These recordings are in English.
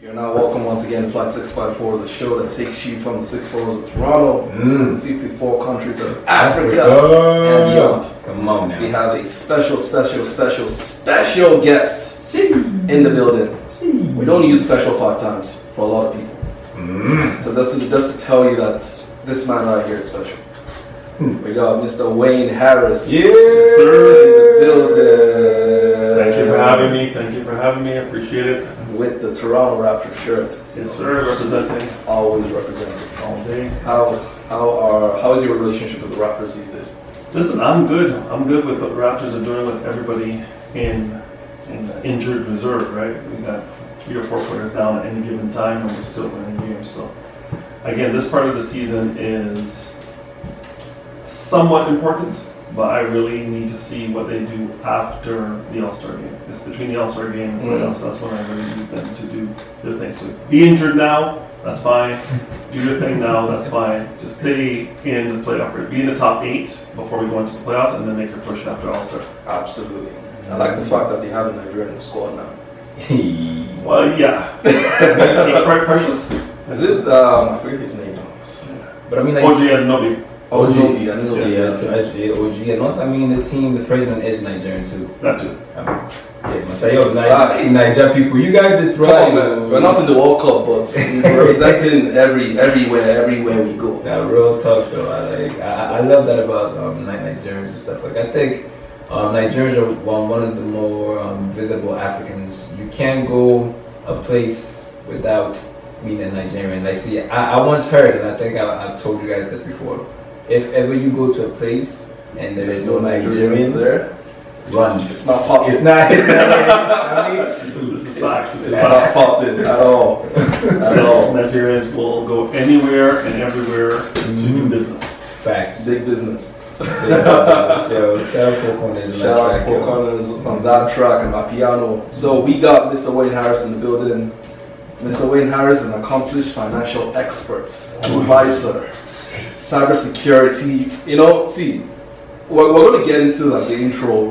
You're now welcome once again to Flight6ix54, the show that takes you from the 6 boroughs of Toronto to the 54 countries of Africa and beyond. Come on now. We have a special guest in the building. We don't use special 5 times for a lot of people. So this is just to tell you that this man right here is special. We got Mr. Wayne Harris. Yes, sir. In the building. Thank you for having me. Thank you for having me. I appreciate it. With the Toronto Raptors shirt. Yes, sir. Representing. Always representing. All day. How is your relationship with the Raptors these days? Listen, I'm good. I'm good with what the Raptors are doing with everybody in injured reserve, right? We got 3 or 4 players down at any given time, and we're still winning games. So, again, this part of the season is somewhat important, but I really need to see what they do after the All-Star game. It's between the All-Star game and playoffs, that's when I really need them to do their thing. So be injured now, that's fine. Do your thing now, that's fine. Just stay in the playoff rate. Be in the top 8 before we go into the playoffs, and then make your push after All-Star. Absolutely. I like the fact that they have a Nigerian squad now. Well, yeah. Quite precious. Is it? I forget his name now. But I mean, like, OG Anunoby. OG, I didn't know. yeah, OG. And also, I mean, the president is Nigerian too. That too. Say, yo, Niger people, you guys did right. We're not in the World Cup, but we're representing everywhere we go. Yeah, real talk though. I love that about Nigerians and stuff. Like, I think Nigerians are one of the more visible Africans. You can't go a place without being a Nigerian. Like, see, I once heard, and I think I've told you guys this before. If ever you go to a place and there is no Nigerians there, run. It's not popping. It's not. I mean, This is facts. It's not popping at all. At all. Nigerians will go anywhere and everywhere to do business. Facts. Big business. So, shout out to Four Corners on that track and my piano. So we got Mr. Wayne Harris in the building. Mr. Wayne Harris, an accomplished financial expert, advisor, cybersecurity. You know, see, we're going to get into like the intro,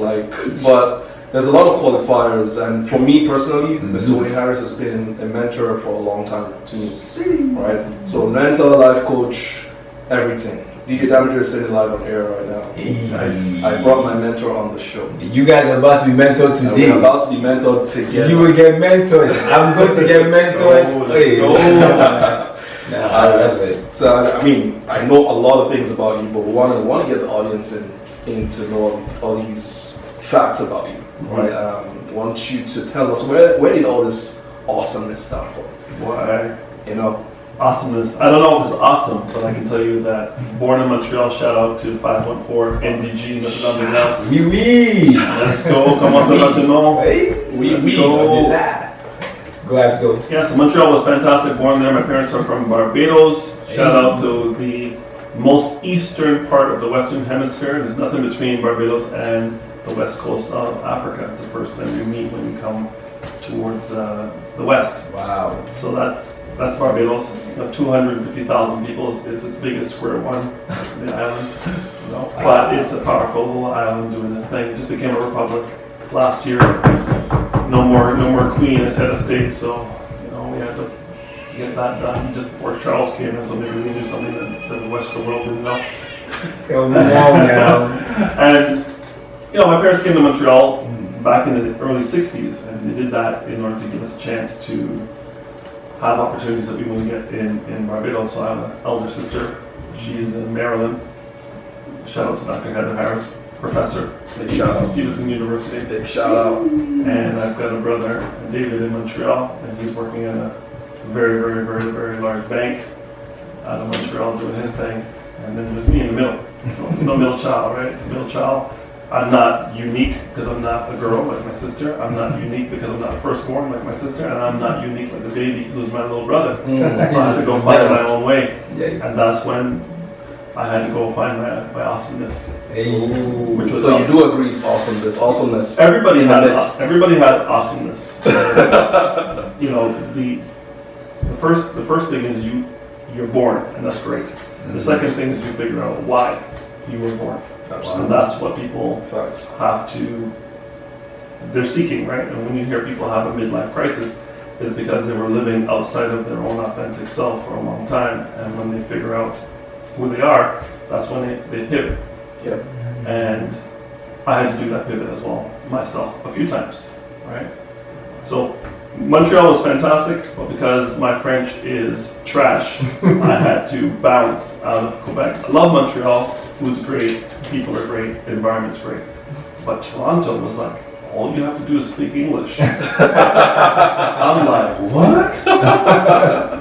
but there's a lot of qualifiers, and for me personally, Mr. Wayne Harris has been a mentor for a long time to me, right? So mentor, life coach, everything. DJ Damager is sitting live on air right now. I brought my mentor on the show. You guys are about to be mentored today. We're about to be mentored together. You will get mentored. I'm going to get mentored. Let's go. I love it. So I mean, I know a lot of things about you, but we want to get the audience in to know all these facts about you, right? Want you to tell us where did all this awesomeness start from? Why? You know. Awesomeness. I don't know if it's awesome, but I can tell you that born in Montreal, shout out to 514 NDG, nothing else. Oui. Let's go. Come on, maintenant. Let's go. Yeah, so Montreal was fantastic. Born there. My parents are from Barbados. Shout out to the most eastern part of the Western Hemisphere. There's nothing between Barbados and the west coast of Africa. It's the first thing you meet when you come towards the west. Wow. So that's Barbados. 250,000 people. It's its biggest square one, the island. But it's a powerful little island doing this thing. It just became a republic last year. No more queen as head of state. So we had to get that done just before Charles came in. So maybe we knew something that the rest of the world didn't know. Come on now. And my parents came to Montreal back in the early '60s, and they did that in order to give us a chance to have opportunities that we wouldn't get in Barbados. So I have an elder sister. She's in Maryland. Shout out to Dr. Heather Harris, professor at Stevenson University. Big shout out. And I've got a brother, David, in Montreal, and he's working in a very, very, very, very large bank out of Montreal doing his thing. And then there's me in the middle. So, middle child, right? It's a middle child. I'm not unique because I'm not a girl like my sister. I'm not unique because I'm not firstborn like my sister. And I'm not unique like the baby who's my little brother. So I had to go find my own way. And that's when I had to go find my awesomeness. Which was so you do agree it's awesome. This awesomeness. Everybody has awesomeness. The first thing is you're born, and that's great. The second thing is you figure out why you were born. Absolutely. And that's what people Facts. have to, they're seeking, right? And when you hear people have a midlife crisis, is because they were living outside of their own authentic self for a long time, and when they figure out who they are, that's when they pivot. Yep. And I had to do that pivot as well myself a few times, right? So Montreal was fantastic, but because my French is trash, I had to bounce out of Quebec. I love Montreal, food's great, people are great, the environment's great. But Toronto was like, all you have to do is speak English. I'm like, what?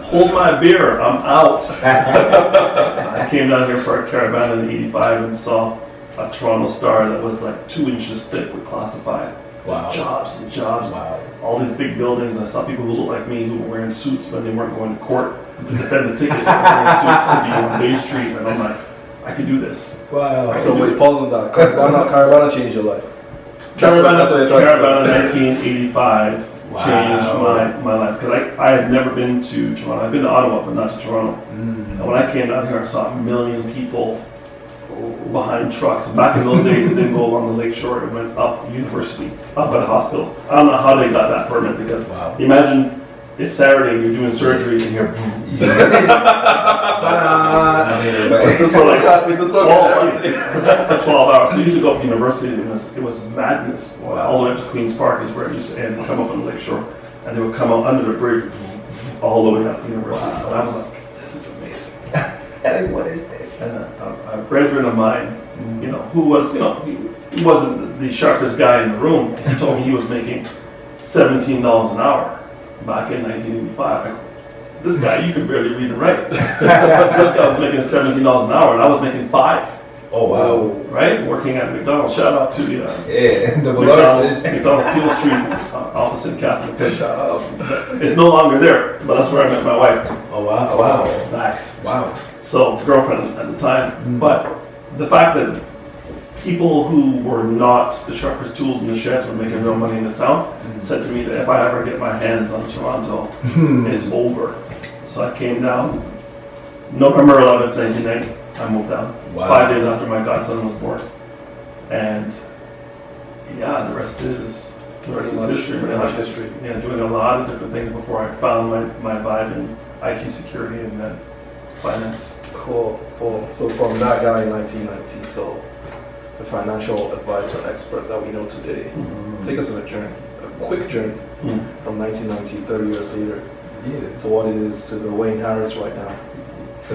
Hold my beer, I'm out. I came down here for a caravan in '85 and saw a Toronto Star that was like 2 inches thick with classified. Wow. Jobs and jobs. Wow. All these big buildings. I saw people who looked like me who were wearing suits when they weren't going to court to defend the tickets. They were wearing suits to be on Bay Street, and I'm like, I can do this. Wow. So wait, pause on that. Caravana changed your life. Caravana That's what you're trying to say. 1985 changed my life, because I had never been to Toronto. I've been to Ottawa, but not to Toronto. And when I came down here, I saw 1 million people behind trucks. Back in those days, it didn't go along the lake shore. It went up University, up at the hospitals. I don't know how they got that permit, because imagine it's Saturday and you're doing surgery and you're for 12 hours. So you used to go up to University, and it was madness. All the way up to Queen's Park is where it used to end, come up on the lake shore, and they would come out under the bridge all the way up to University. And I was like, this is amazing. Hey, what is this? And a brethren of mine, who was, he wasn't the sharpest guy in the room. He told me he was making $17 an hour back in 1985. This guy, you could barely read and write. This guy was making $17 an hour, and I was making $5. Oh wow! Right, working at McDonald's. Shout out to the the McDonald's Peel Street office in Catholic. It's no longer there, but that's where I met my wife. Oh wow! Wow! Nice. Wow! So girlfriend at the time, but the fact that people who were not the sharpest tools in the sheds were making real money in the town said to me that if I ever get my hands on Toronto, it's over. So I came down November 11th, 1990. I moved down. Wow. 5 days after my godson was born. And yeah, the rest is history. History. Yeah, doing a lot of different things before I found my vibe in IT security and then finance. Cool. So from that guy in 1990 till the financial advisor expert that we know today, take us on a journey, a quick journey from 1990, 30 years later, to what it is to the Wayne Harris right now. So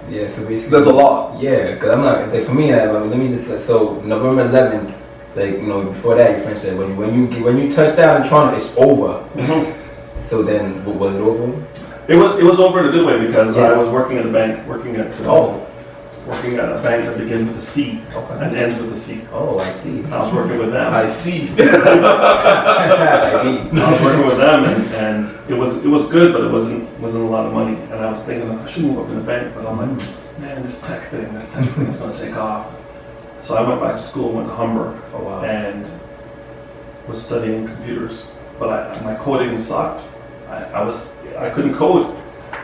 basically, there's a lot. Yeah, because I'm not like for me. Let me just so November 11th, before that, your friend said when you touch down in Toronto, it's over. So then, was it over? It was over in a good way, because I was working at a bank, working at a bank that begins with a C and ends with a C. Oh, I see. I was working with them. I see. I was working with them, and it was good, but it wasn't a lot of money. And I was thinking I should move up in the bank, but I'm like, man, this tech thing is going to take off. So I went back to school, went to Humber, and was studying computers. But my coding sucked. I couldn't code.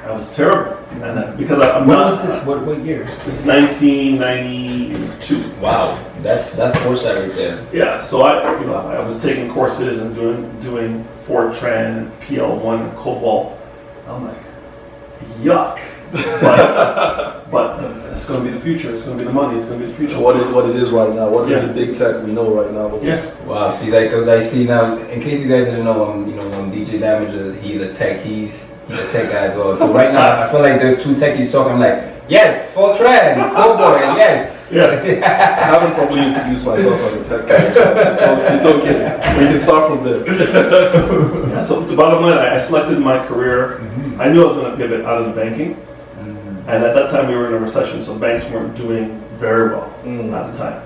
I was terrible, and because I'm When not. was this? What year? This is 1992. Wow, that's foresight right there. Yeah, so I was taking courses and doing Fortran and PL1 and COBOL. I'm like, yuck. But it's going to be the future. It's going to be the money. It's going to be the future. What it is right now? What is the big tech we know right now? Wow. See, I see now. In case you guys didn't know, DJ Damager, he's a tech. He's a tech guy as well. So right now, I feel like there's two techies talking. I'm like, yes, Fortran, Cowboy, yes. Yes. I haven't probably introduced myself as a tech guy. It's okay. We can start from there. Yeah, so the bottom line, I selected my career. I knew I was going to pivot out of the banking. And at that time, we were in a recession, so banks weren't doing very well at the time.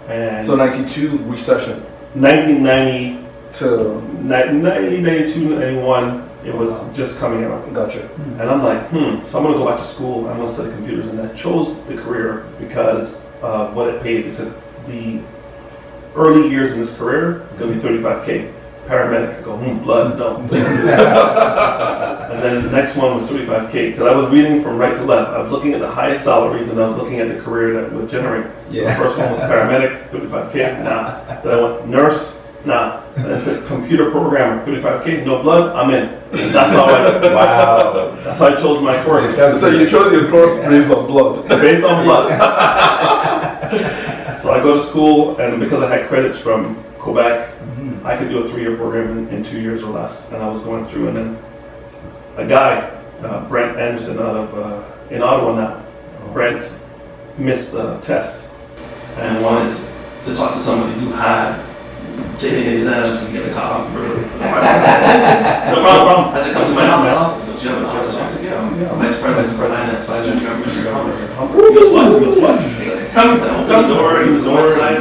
And so 92 recession. 1990 to 92, 91. It was just coming out. Gotcha. And I'm like, so I'm going to go back to school. I'm going to study computers. And I chose the career because of what it paid. It said the early years in this career is going to be $35K. Paramedic, I go, blood, no. And then the next one was $35K. Because I was reading from right to left. I was looking at the highest salaries, and I was looking at the career that would generate. So the first one was paramedic, $35K. Then I went nurse, Nah. And I said, computer programmer, 35K, no blood, I'm in. And that's how Wow. that's how I chose my course. So you chose your course based on blood. Based on blood. So I go to school, and because I had credits from Quebec, I could do a 3-year program in 2 years or less. And I was going through, and then a guy, Brent Anderson, out of in Ottawa now. Brent missed a test and wanted to talk to somebody who had taken the exams and get a copy for the private. No problem. As it comes to my office. So, do you have an office? Vice President of Finance, Student Government. He goes, what? He goes, what? Come, open the door, go inside,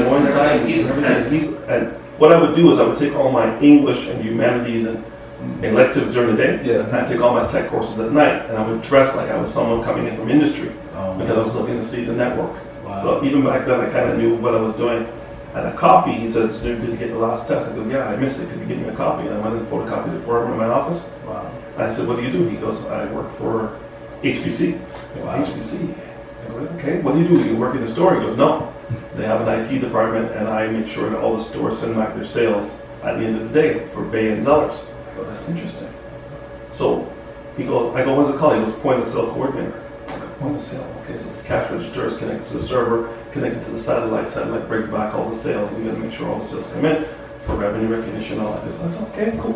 and what I would do is I would take all my English and humanities and electives during the day, and I'd take all my tech courses at night, and I would dress like I was someone coming in from industry, because I was looking to see the network. Wow. So even back then, I kind of knew what I was doing. At a copy, he says, did you get the last test? I go, yeah, I missed it. Could you give me a copy? And I went and photocopied it for him in my office. Wow. And I said, what do you do? He goes, I work for HBC. Wow. HBC. I go, okay, what do you do? Do you work in the store? He goes, no. They have an IT department, and I make sure that all the stores send back their sales at the end of the day for Bay and Zellers. I go, that's interesting. So he goes, I go, what's it called? He goes, point of sale coordinator. I go, point of sale. Okay, so this cash register is connected to the server, connected to the satellite. Satellite brings back all the sales, and we got to make sure all the sales come in for revenue recognition, all that good stuff. I said, okay, cool.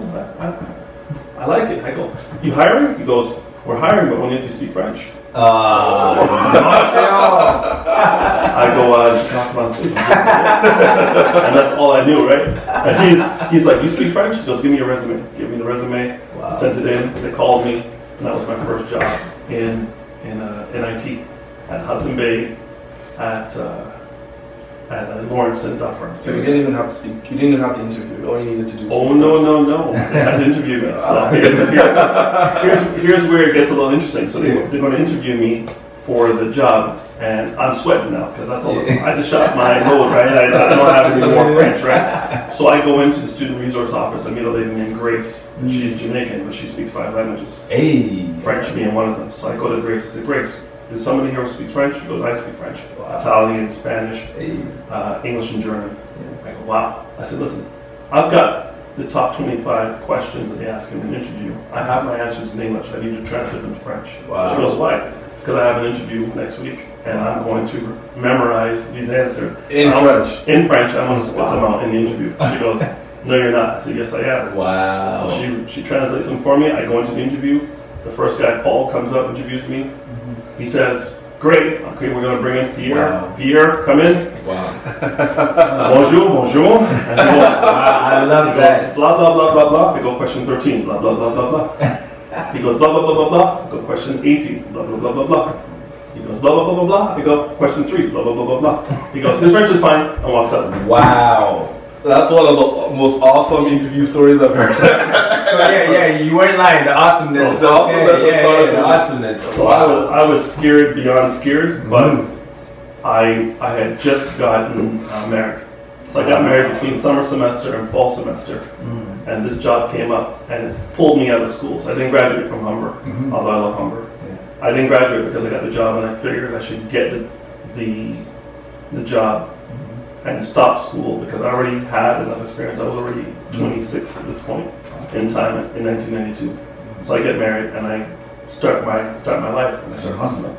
I like it. I go, you hiring? He goes, we're hiring, but we need you to speak French. I go, and that's all I knew, right? And he's like, you speak French? He goes, give me your resume. Give me the resume. Wow. I sent it in. They called me, and that was my first job in IT at Hudson Bay at Lawrence and Dufferin. So you didn't even have to speak. You didn't even have to interview. All you needed to do was Oh, no. They had to interview me. So here's where it gets a little interesting. So they're going to interview me for the job, and I'm sweating now because that's all. I just shot my load, right? I don't have any more French, right? So I go into the student resource office. I meet a lady named Grace. She's Jamaican, but she speaks 5 languages. Hey. French being one of them. So I go to Grace. I say, Grace, is somebody here who speaks French? She goes, I speak French. Wow. Italian, Spanish, English, and German. I go, wow. I said, listen, I've got the top 25 questions that they ask in an interview. I have my answers in English. I need to translate them to French. Wow. She goes, why? Because I have an interview next week, and I'm going to memorize these answers. In French? In French. I'm going to spit them out in the interview. She goes, no, you're not. I said, yes, I am. Wow. So she translates them for me. I go into the interview. The first guy, Paul, comes up, interviews me. He says, great, okay, we're going to bring in Pierre. Wow. Pierre, come in. Wow. Bonjour. And he goes, I love that. Blah, blah, blah, blah, blah. I go, question 13. Blah, blah, blah, blah, blah. He goes, blah, blah, blah, blah, blah. I go, question 18. Blah, blah, blah, blah, blah. He goes, blah, blah, blah, blah, blah. I go, question 3. Blah, blah, blah, blah, blah. He goes, his French is fine, and walks out. Wow. That's one of the most awesome interview stories I've heard. So you weren't lying. The awesomeness. The awesomeness. The awesomeness. So I was scared beyond scared, but I had just gotten married. So I got married between summer semester and fall semester, and this job came up and it pulled me out of school. So I didn't graduate from Humber, although I love Humber. Yeah. I didn't graduate because I got the job, and I figured I should get the job and stop school because I already had enough experience. I was already 26 at this point in time in 1992. So I get married and I start my life and I start hustling.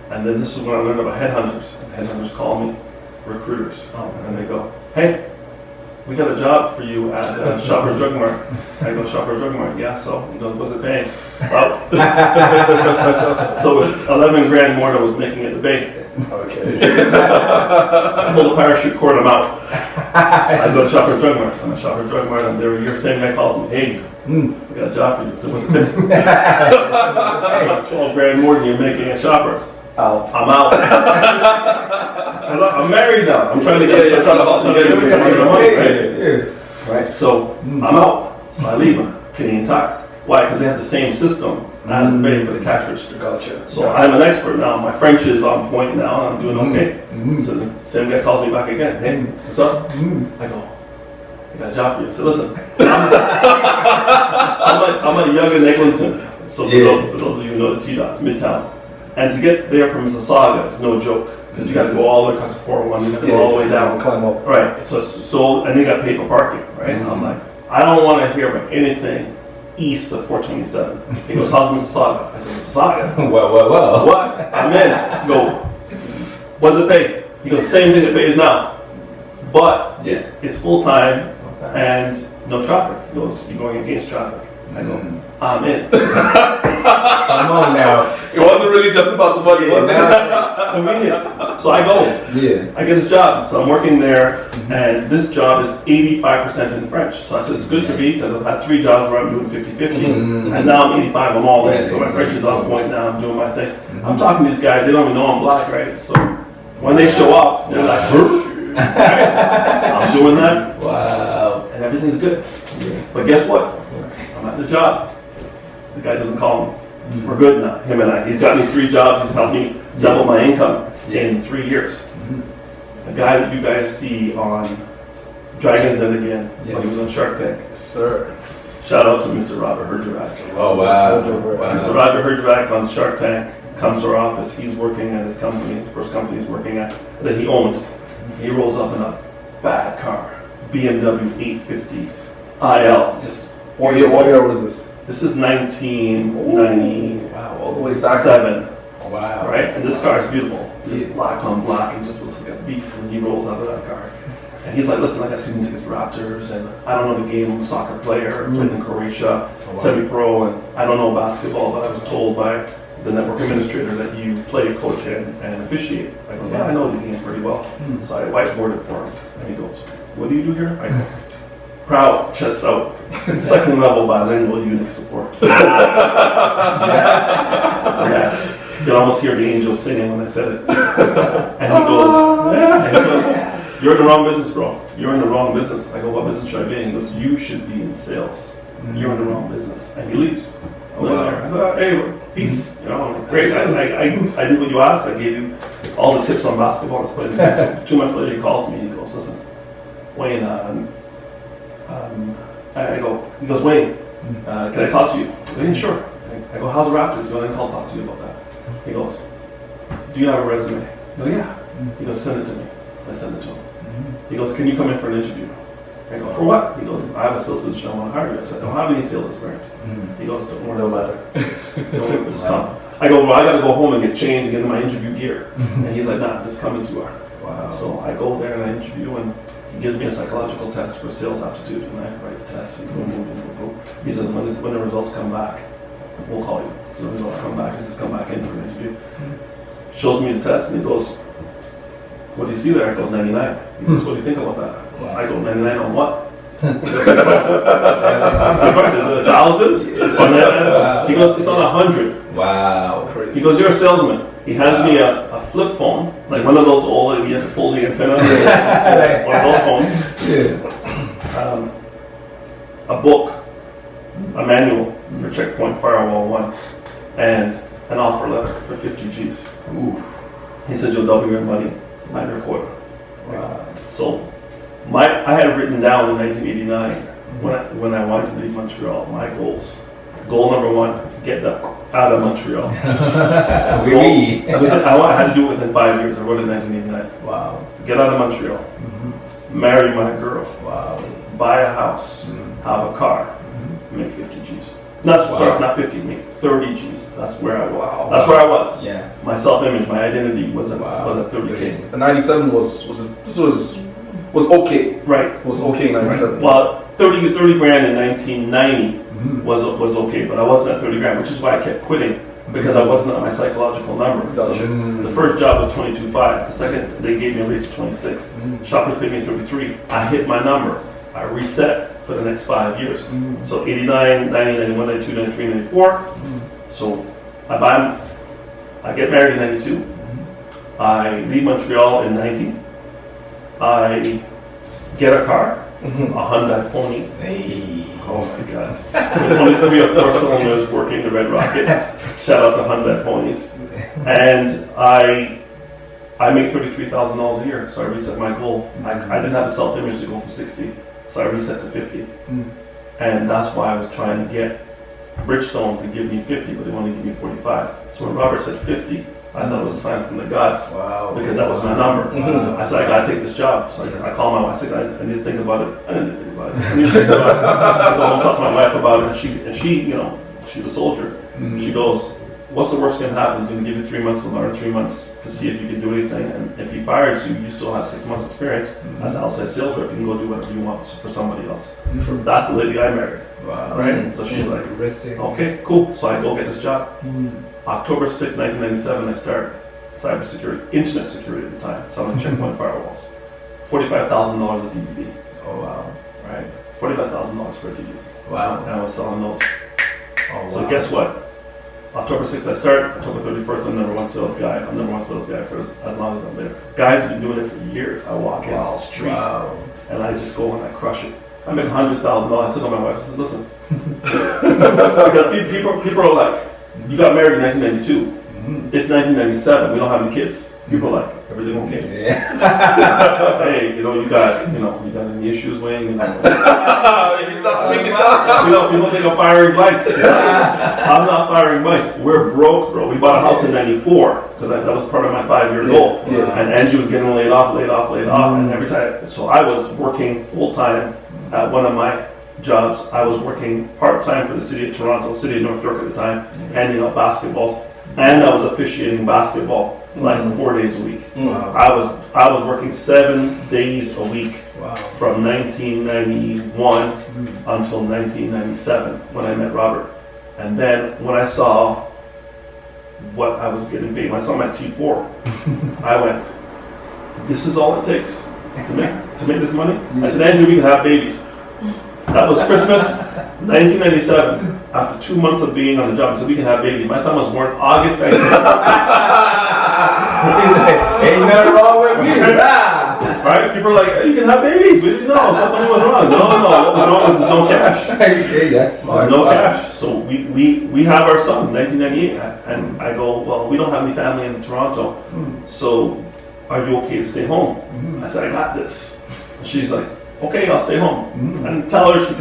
And then this is when I learned about headhunters. And headhunters call me recruiters, and they go, "Hey, we got a job for you at Shoppers Drug Mart." I go, "Shoppers Drug Mart, yeah." So he goes, "What's it paying?" Well, so it was 11 grand more than I was making at the Bay. Okay. I pull the parachute cord, I'm out. I go to Shoppers Drug Mart. I'm at Shoppers Drug Mart, and there a year, same guy calls me, "Hey, we got a job for you." So what's it paying? Hey, 12 grand more than you're making at Shoppers. Out. I'm out. I'm married now. I'm trying to get money, right? So I'm out. So I leave Canadian Tire. Why? Because they have the same system as the Bay for the cash register. Gotcha. So I'm an expert now. My French is on point now, and I'm doing okay. So the same guy calls me back again. "Hey, what's up?" I go, "I got a job for you." So listen, I'm at Yonge and Eglinton. So for those of you who know the T-Dots, Midtown. And to get there from Mississauga is no joke. 'Cause you got to go all the way across the 401, you got to go all the way down. Climb up. Right. So and they got paid for parking. Right. I'm like, I don't want to hear about anything east of 427. He goes, how's Mississauga? I said, Mississauga? Well. What? I'm in. I go, what's it pay? He goes, same thing it pays now. But it's full time and no traffic. He goes, you're going against traffic. I go, I'm in. Come on now. It wasn't really just about the money, was it? Convenience. So I go. Yeah. I get this job. So I'm working there, and this job is 85% in French. So I said, it's good for me because I've had 3 jobs where I'm doing 50-50. And now I'm 85, I'm all in. So my French is on point now, I'm doing my thing. I'm talking to these guys, they don't even know I'm black, right? So when they show up, they're like, right? So I'm doing that. Wow. And everything's good. But guess what? I'm at the job. The guy doesn't call me. We're good now, him and I. He's got me 3 jobs. He's helped me double my income in 3 years. The guy that you guys see on Dragons Den again, when he was on Shark Tank. Yes, sir. Shout out to Mr. Robert Herjavec. Oh, wow. Mr. Roger Herjavec on Shark Tank comes to our office. He's working at his company, the first company he's working at, that he owned. He rolls up in a bad car, BMW 850 IL. Just What year was this? This is 1997, Wow, all the way back. Wow. right? And this car is beautiful. Just black on black and just looks like a beast. And he rolls out of that car. And he's like, listen, I got season tickets to Raptors, and I don't know the game. I'm a soccer player, played in Croatia, semi-pro, and I don't know basketball, but I was told by the network administrator that you play, coach, and officiate. I go, yeah, I know the game pretty well. So I whiteboarded for him. And he goes, what do you do here? I go, proud, chest out, 2nd level bilingual Unix support. Yes. You can almost hear the angels singing when I said it. And he goes, yeah. And he goes, you're in the wrong business, bro. You're in the wrong business. I go, what business should I be in? He goes, you should be in sales. You're in the wrong business. And he leaves. I go, hey, peace. You know, great. I did what you asked. I gave you all the tips on basketball. 2 months later, he calls me. He goes, listen, Wayne, he goes, Wayne, can I talk to you? I go, yeah, sure. I go, how's the Raptors? He goes, I didn't call to talk to you about that. He goes, do you have a resume? I go, yeah. He goes, send it to me. I send it to him. He goes, can you come in for an interview? I go, for what? He goes, I have a sales position, I want to hire you. I said, I don't have any sales experience. He goes, don't worry about it. Don't just come. I go, well, I got to go home and get changed and get into my interview gear. And he's like, nah, just come as you are. Wow. So I go there and I interview, and he gives me a psychological test for sales aptitude, and I write the test. And boom, boom, boom, boom, boom. He says, when the results come back, we'll call you. So the results come back. He says, come back in for an interview. Shows me the test, and he goes, what do you see there? I go, 99. He goes, what do you think about that? Well, I go, 99 on what? The question is it 1,000? He goes, it's on 100. Wow. He goes, you're a salesman. He hands me a flip phone, like one of those old, you have to pull the antenna, one of those phones. Yeah. A book, a manual for Checkpoint Firewall 1, and an offer letter for 50 G's. Ooh. He said, you'll double your money by your quarter. Wow. So I had written down in 1989 when I wanted to leave Montreal, my goals. Goal number 1, get out of Montreal. I had to do it within 5 years. I wrote it in 1989. Wow. Get out of Montreal. Marry my girl. Wow. Buy a house. Have a car. Make 50 G's. Not 50, make 30 G's. That's where I was. Wow. That's where I was. Yeah. My self-image, my identity was at 30K. The 97 was okay. Right. It was okay in 97. Well, 30 grand in 1990 was okay, but I wasn't at 30 grand, which is why I kept quitting, because I wasn't at my psychological number. So the first job was 22.5. The second, they gave me a raise of 26. Shoppers paid me 33. I hit my number. I reset for the next 5 years. So 89, 90, 91, 92, 93, 94. So I get married in 92. I leave Montreal in 90. I get a car, a Hyundai Pony. Hey. Oh my God. With only 3 or 4 cylinders working the Red Rocket. Shout out to Hyundai Ponies. And I make $33,000 a year, so I reset my goal. I didn't have a self-image to go from 60, so I reset to 50. And that's why I was trying to get Bridgestone to give me 50, but they wanted to give me 45. So when Robert said 50, I thought it was a sign from the gods. Wow. Because that was my number. Mhm. I said, I gotta take this job. So I called my wife. I said, I need to think about it. I didn't think about it. I need to think about it. I go home, talk to my wife about it, and she, you know, she's a soldier. She goes, what's the worst gonna happen? He's gonna give you 3 months to learn, 3 months to see if you can do anything. And if he fires you, you still have 6 months experience as an outside sales rep. You can go do whatever you want for somebody else. That's the lady I married. Wow. Right? So she's like, okay, cool. So I go get this job. October 6, 1997, I start cybersecurity, internet security at the time, selling checkpoint firewalls. $45,000 a DVD. Oh wow. Right? $45,000 for a DVD. Wow. And I was selling those. Oh, So wow. guess what? October 6th I start, October 31st I'm number one sales guy. I'm number one sales guy for as long as I'm there. Guys have been doing it for years. I walk in the street and I just go and I crush it. I make $100,000. I said to my wife, I said, listen. Because people are like, you got married in 1992. It's 1997. We don't have any kids. People are like, everything okay? Yeah. Hey, you got any issues, Wayne? You know, people think I'm firing mice. I'm not firing mice. We're broke, bro. We bought a house in '94 because that was part of my 5-year goal. Yeah. And Angie was getting laid off, and every time. So I was working full time at one of my jobs. I was working part time for the city of Toronto, city of North York at the time, handing out basketballs, and I was officiating basketball like 4 days a week. Wow. I was working 7 days a week. Wow. From 1991 until 1997 when I met Robert. And then when I saw what I was getting paid, when I saw my T4, I went, this is all it takes to make this money? I said, Andrew, we can have babies. That was Christmas, 1997. After 2 months of being on the job, I said, we can have babies. My son was born August 1997. Ain't nothing wrong with me. Right? People are like, you can have babies. We didn't know. Something was wrong. No. What was wrong is there's no cash. Hey, that's smart. There's no cash. So we have our son, 1998. And I go, well, we don't have any family in Toronto. So are you okay to stay home? I said, I got this. And she's like, okay, I'll stay home. And tell her she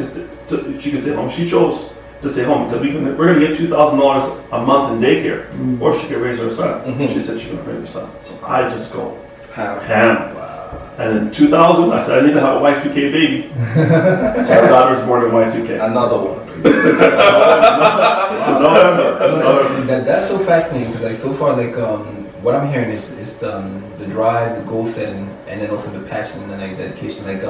can stay home. She chose to stay home because we're going to get $2,000 a month in daycare, or she could raise her son. She said she's going to raise her son. So I just go ham. Wow. And in 2000, I said I need to have a Y2K baby. So our daughter was born in Y2K. Another one. That's so fascinating because like so far what I'm hearing is the drive, the goal setting, and then also the passion and like dedication. Like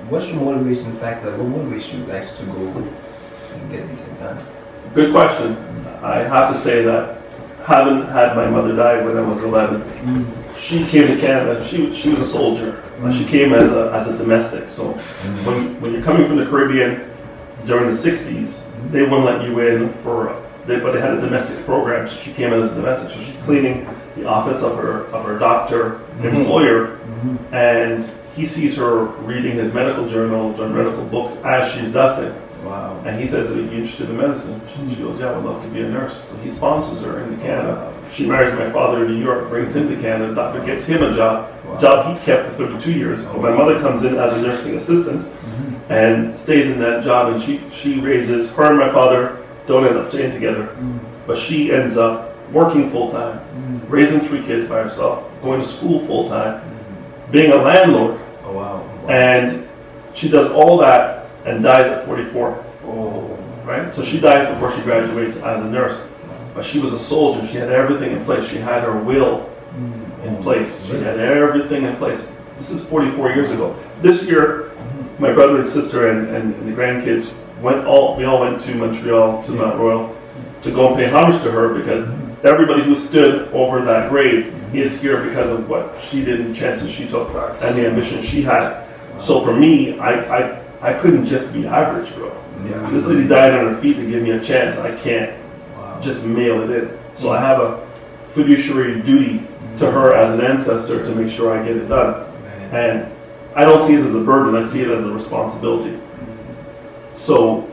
what's your motivation factor? Like, what motivates you actually to go and get these things done? Good question. I have to say that having had my mother die when I was 11, she came to Canada. She was a soldier. She came as a domestic. So when you're coming from the Caribbean during the 60s, they wouldn't let you in but they had a domestic program. So she came as a domestic. So she's cleaning the office of her doctor employer, and he sees her reading his medical journals or medical books as she's dusting. Wow. And he says, are you interested in medicine? She goes, yeah, I would love to be a nurse. So he sponsors her into Canada. She marries my father in New York, brings him to Canada. The doctor gets him a job. Job he kept for 32 years. But my mother comes in as a nursing assistant and stays in that job. And she raises, her and my father don't end up staying together. But she ends up working full time, raising 3 kids by herself, going to school full time, being a landlord. Oh, wow. And she does all that and dies at 44. Oh. Right? So she dies before she graduates as a nurse. But she was a soldier. She had everything in place. She had her will in place. She had everything in place. This is 44 years ago. This year, my brother and sister and the grandkids we all went to Montreal, to Mount Royal, to go and pay homage to her because everybody who stood over that grave is here because of what she did and the chances she took and the ambition she had. So for me, I couldn't just be average, bro. Yeah. This lady died on her feet to give me a chance. I can't just mail it in. So I have a fiduciary duty to her as an ancestor to make sure I get it done. And I don't see it as a burden, I see it as a responsibility. So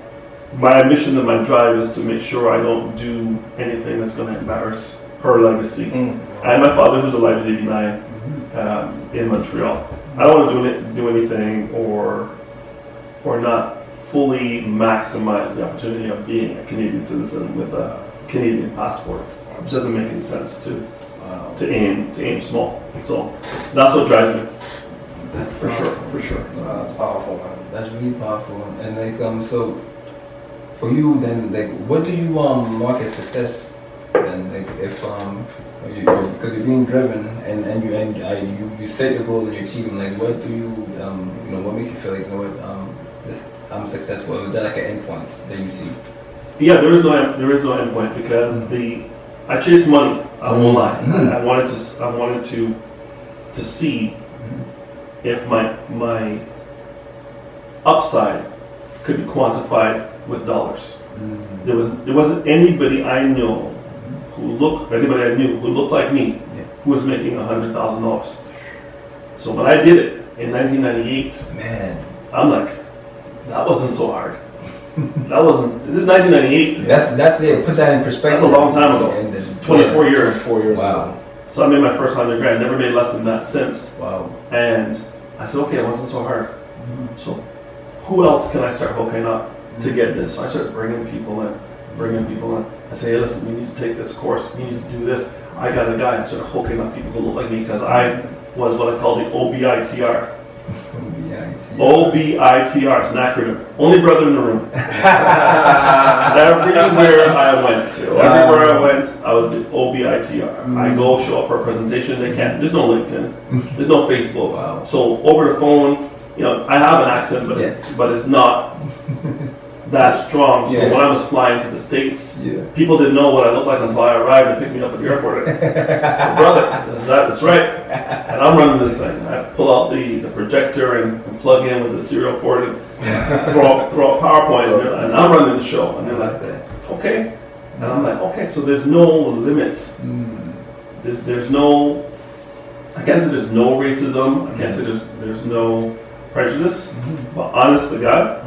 my mission and my drive is to make sure I don't do anything that's going to embarrass her legacy. And my father, who's alive, is 89, in Montreal. I don't want to do anything or not fully maximize the opportunity of being a Canadian citizen with a Canadian passport. It doesn't make any sense to aim small. So that's what drives me. For sure. That's powerful, man. That's really powerful. And like so for you then, like what do you mark as success then? Like if because you're being driven and you set your goals and you achieve them, like what do you what makes you feel like I'm successful? Is there like an endpoint that you see? Yeah, there is no endpoint because I chased money. I won't lie. I wanted to see if my upside could be quantified with dollars. There wasn't anybody I knew who looked like me who was making $100,000. So when I did it in 1998, man, I'm like, that wasn't so hard. This is 1998. That's it. Put that in perspective. That's a long time ago. It's 24 years. 4 years Wow. ago. So I made my first $100,000. Never made less than that since. Wow. And I said, okay, it wasn't so hard. So who else can I start hooking up to get this? So I started bringing people in. I say, hey, listen, you need to take this course. You need to do this. I got a guy. I started hooking up people who look like me because I was what I call the OBITR. OBITR, it's an acronym. Only brother in the room. Everywhere I went, I was the OBITR. I go show up for a presentation. They can't. There's no LinkedIn. There's no Facebook. Wow. So over the phone, I have an accent, but it's not that strong. So when I was flying to the States, people didn't know what I looked like until I arrived and picked me up at the airport. So, brother, that's right. And I'm running this thing. I pull out the projector and plug in with the serial port and throw up PowerPoint, and I'm running the show. And they're like, okay. And I'm like, okay, so there's no limit. There's no, I can't say there's no racism. I can't say there's no prejudice. But honest to God,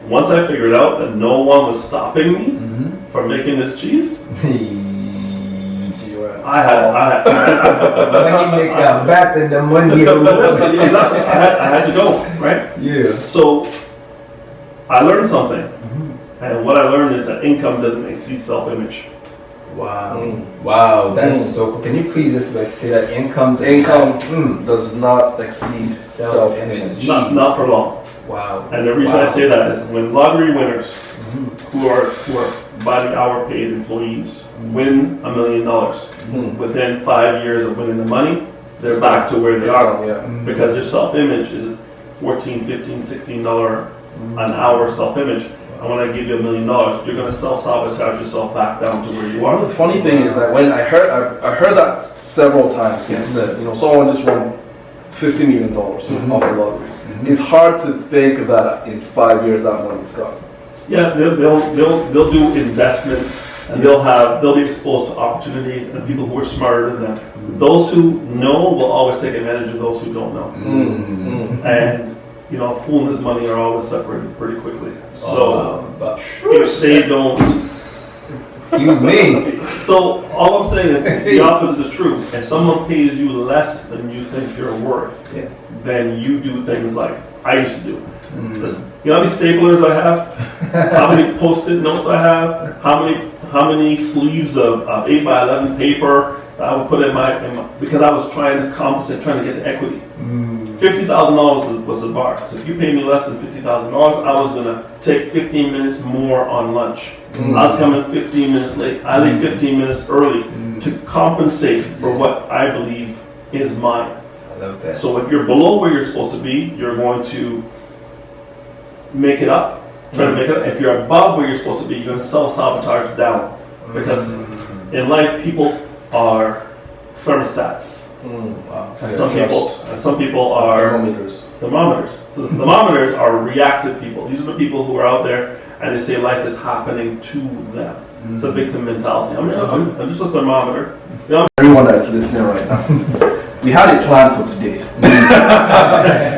once I figured out that no one was stopping me from making this cheese, I had to go, right? Yeah. So I learned something, and what I learned is that income doesn't exceed self-image. Wow. Wow, that's so cool. Can you please just say that income does not exceed self-image. Not for long. Wow. And the reason I say that is when lottery winners who are by the hour paid employees win $1 million, within 5 years of winning the money, they're back to where they are. Because their self-image is $14, $15, $16 an hour self-image. And when I give you $1 million, you're going to self-sabotage yourself back down to where you are. The funny thing is that when I heard that several times being said, someone just won $50 million off the lottery. It's hard to think that in 5 years that money is gone. Yeah, they'll do investments, and they'll be exposed to opportunities and people who are smarter than them. Those who know will always take advantage of those who don't know. And fool and his money are always separated pretty quickly. So if they don't, excuse me. So all I'm saying is the opposite is true. If someone pays you less than you think you're worth, then you do things like I used to do. Listen, you know how many staplers I have? How many post-it notes I have? How many sleeves of 8x11 paper that I would put in my because I was trying to compensate, trying to get to equity. $50,000 was the bar. So if you pay me less than $50,000, I was gonna take 15 minutes more on lunch. I was coming 15 minutes late. I leave 15 minutes early to compensate for what I believe is mine. I love that. So if you're below where you're supposed to be, you're going to make it up. Try to make it up. If you're above where you're supposed to be, you're going to self-sabotage down. Because in life, people are thermostats. And some people are thermometers. So the thermometers are reactive people. These are the people who are out there and they say life is happening to them. It's a victim mentality. I'm just a thermometer. Everyone that's listening right now, we had a plan for today.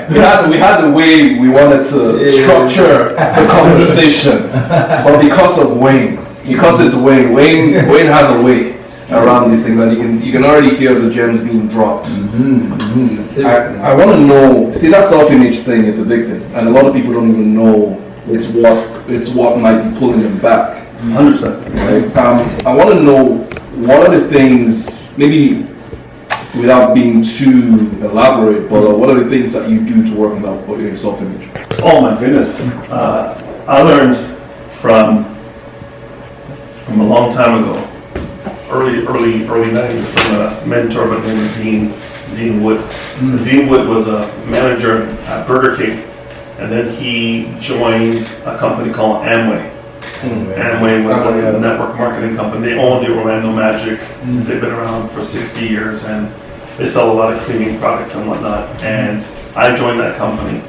we had the way we wanted to structure the conversation, but because of Wayne, because it's Wayne has a way around these things, and you can already hear the gems being dropped. I want to know. See, that self-image thing is a big thing, and a lot of people don't even know it's what might be pulling them back. 100%. Right? I want to know one of the things, maybe without being too elaborate, but what are the things that you do to work on that your self-image? Oh my goodness. I learned from a long time ago, early 90s, from a mentor by the name of Dean Wood. Dean Wood was a manager at Burger King, and then he joined a company called Amway. Amway was a network marketing company. They owned the Orlando Magic. They've been around for 60 years, and they sell a lot of cleaning products and whatnot. And I joined that company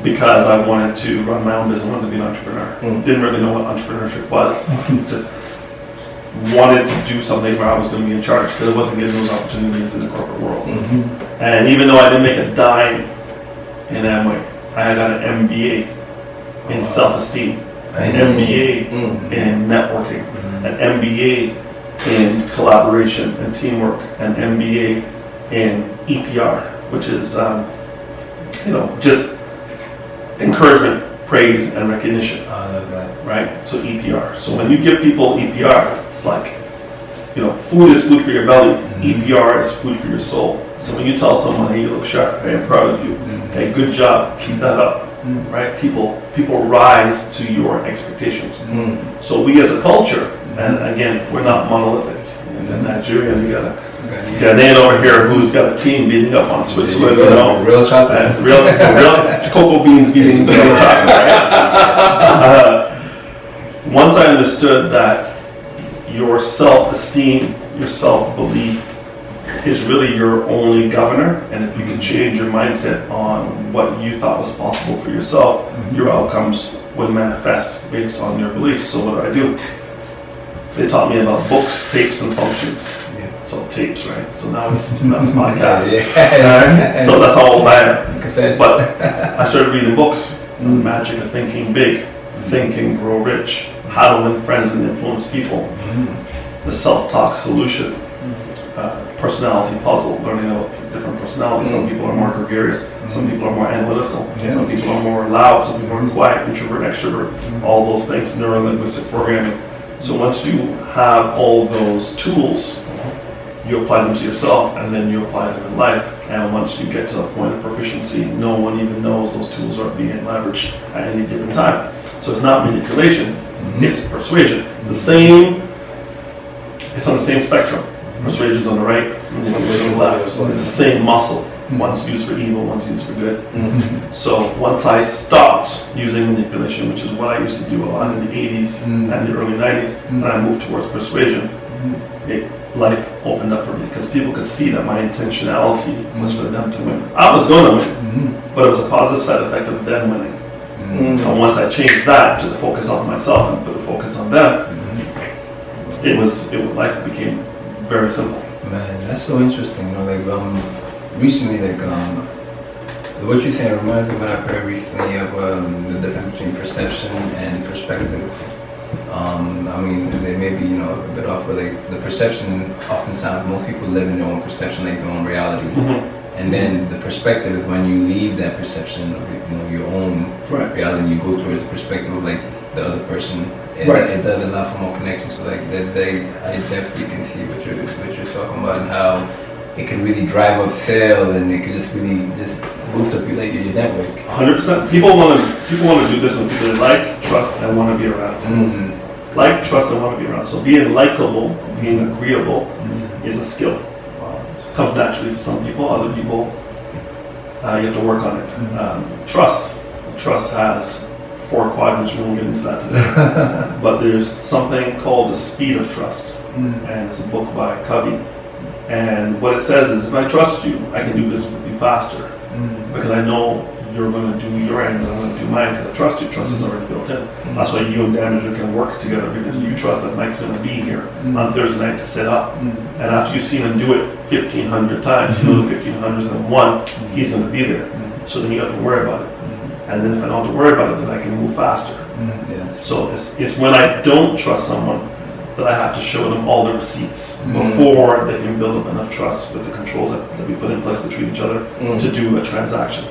because I wanted to run my own business, wanted to be an entrepreneur. Didn't really know what entrepreneurship was. Just wanted to do something where I was going to be in charge, because I wasn't getting those opportunities in the corporate world. And even though I didn't make a dime in Amway, I had got an MBA in self-esteem, an MBA in networking, an MBA in collaboration and teamwork, an MBA in EPR, which is just encouragement, praise, and recognition. I love that. Right? So EPR. So when you give people EPR, it's like, food is food for your belly. EPR is food for your soul. So when you tell someone, hey, you look sharp, hey, I'm proud of you, hey, good job, keep that up, right? People rise to your expectations. So we as a culture, and again, we're not monolithic. In Nigeria, you got a man over here who's got a team beating up on Switzerland, real chocolate, real cocoa beans beating real chocolate. Right? Once I understood that your self-esteem, your self-belief is really your only governor, and if you can change your mindset on what you thought was possible for yourself, your outcomes would manifest based on your beliefs. So what do? They taught me about books, tapes, and functions. So tapes, right? So now it's podcasts. So that's how old I am. But I started reading books. The Magic of Thinking Big, Think and Grow Rich, How to Win Friends and Influence People, The Self-Talk Solution, Personality Puzzle, learning about different personalities. Some people are more gregarious, some people are more analytical, some people are more loud, some people are quiet, introvert, extrovert, all those things, neuro-linguistic programming. So once you have all those tools, you apply them to yourself, and then you apply them in life. And once you get to a point of proficiency, no one even knows those tools are being leveraged at any given time. So it's not manipulation, it's persuasion. It's the same, it's on the same spectrum. Persuasion's on the right, manipulation on the left. It's the same muscle. One's used for evil, one's used for good. So once I stopped using manipulation, which is what I used to do a lot in the 80s and the early 90s, and I moved towards persuasion, life opened up for me, because people could see that my intentionality was for them to win. I was going to win, but it was a positive side effect of them winning. And once I changed that to the focus on myself and put the focus on them, life became very simple. Man, that's so interesting. Recently, what you're saying reminds me of what I've heard recently of the difference between perception and perspective. They may be, a bit off, but the perception, oftentimes, most people live in their own perception, like their own reality. And then the perspective is when you leave that perception of, your own reality, you go towards the perspective of, the other person. It does allow for more connection. So, I definitely can see what you're talking about, and how it can really drive up sales, and it can just really boost up your network. 100%. People want to do this with people they like, trust, and want to be around. Like, trust, and want to be around. So being likable, being agreeable, is a skill. It comes naturally for some people. Other people, you have to work on it. Trust has 4 quadrants. We won't get into that today. But there's something called the speed of trust, and it's a book by Covey. And what it says is, if I trust you, I can do business with you faster, because I know you're going to do your end and I'm going to do mine, because I trust you. Trust is already built in. That's why you and Damager can work together, because you trust that Mike's going to be here on Thursday night to set up. And after you've seen him do it 1,500 times, you know the 1,500 and one, he's going to be there. So then you don't have to worry about it. And then if I don't have to worry about it, then I can move faster. So it's when I don't trust someone that I have to show them all the receipts before they can build up enough trust with the controls that we put in place between each other to do a transaction.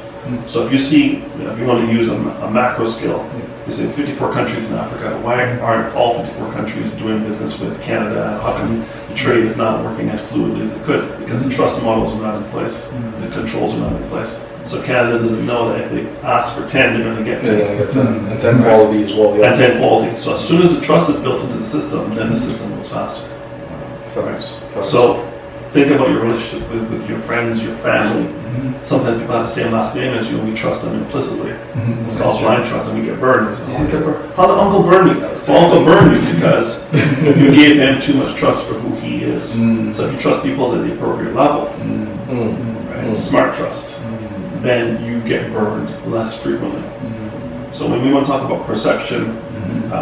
So if you see, if you want to use a macro scale, you say 54 countries in Africa, why aren't all 54 countries doing business with Canada? How come the trade is not working as fluidly as it could? Because the trust models are not in place, the controls are not in place. So Canada doesn't know that if they ask for 10, they're going to get 10. They're going to get 10. And 10 quality as well. And 10 quality. So as soon as the trust is built into the system, then the system goes faster. Facts. So think about your relationship with your friends, your family. Sometimes people have the same last name as you, and we trust them implicitly. It's called blind trust, and we get burned. We say, how did Uncle burn me? Well, Uncle burned you because you gave him too much trust for who he is. So if you trust people at the appropriate level, right, smart trust, then you get burned less frequently. So when we want to talk about perception,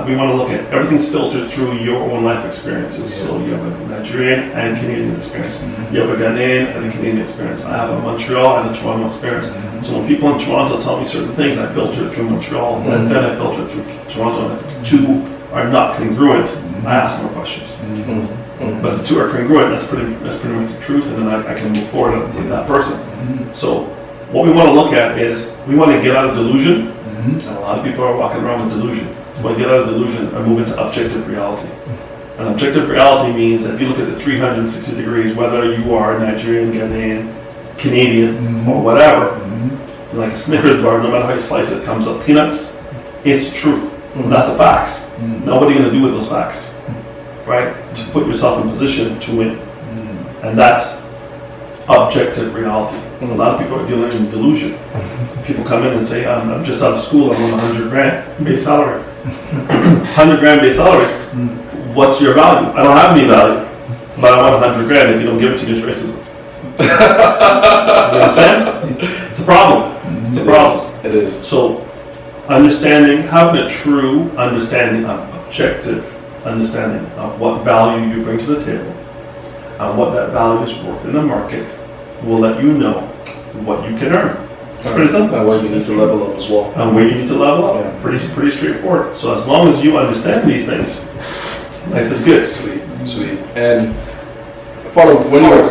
we want to look at everything's filtered through your own life experiences. So you have a Nigerian and Canadian experience. You have a Ghanaian and a Canadian experience. I have a Montreal and a Toronto experience. So when people in Toronto tell me certain things, I filter it through Montreal, and then I filter it through Toronto. And if the two are not congruent, I ask more questions. But if the two are congruent, that's pretty much the truth, and then I can move forward with that person. So what we want to look at is we want to get out of delusion. And a lot of people are walking around with delusion. We want to get out of delusion and move into objective reality. And objective reality means that if you look at the 360 degrees, whether you are Nigerian, Ghanaian, Canadian, or whatever, like a Snickers bar, no matter how you slice it, comes up peanuts, it's truth. That's the facts. Nobody going to do with those facts, right? To put yourself in position to win. And that's objective reality. A lot of people are dealing in delusion. People come in and say, I'm just out of school, I'm on 100 grand base salary. 100 grand base salary, what's your value? I don't have any value, but I want 100 grand. If you don't give it to me, it's racism. You understand? It's a problem. It's a problem. It is. So having a true understanding of objective understanding of what value you bring to the table and what that value is worth in the market will let you know what you can earn. It's pretty simple. And where you need to level up as well. And where you need to level up. Pretty straightforward. So as long as you understand these things, life is good. Sweet. And part of when you were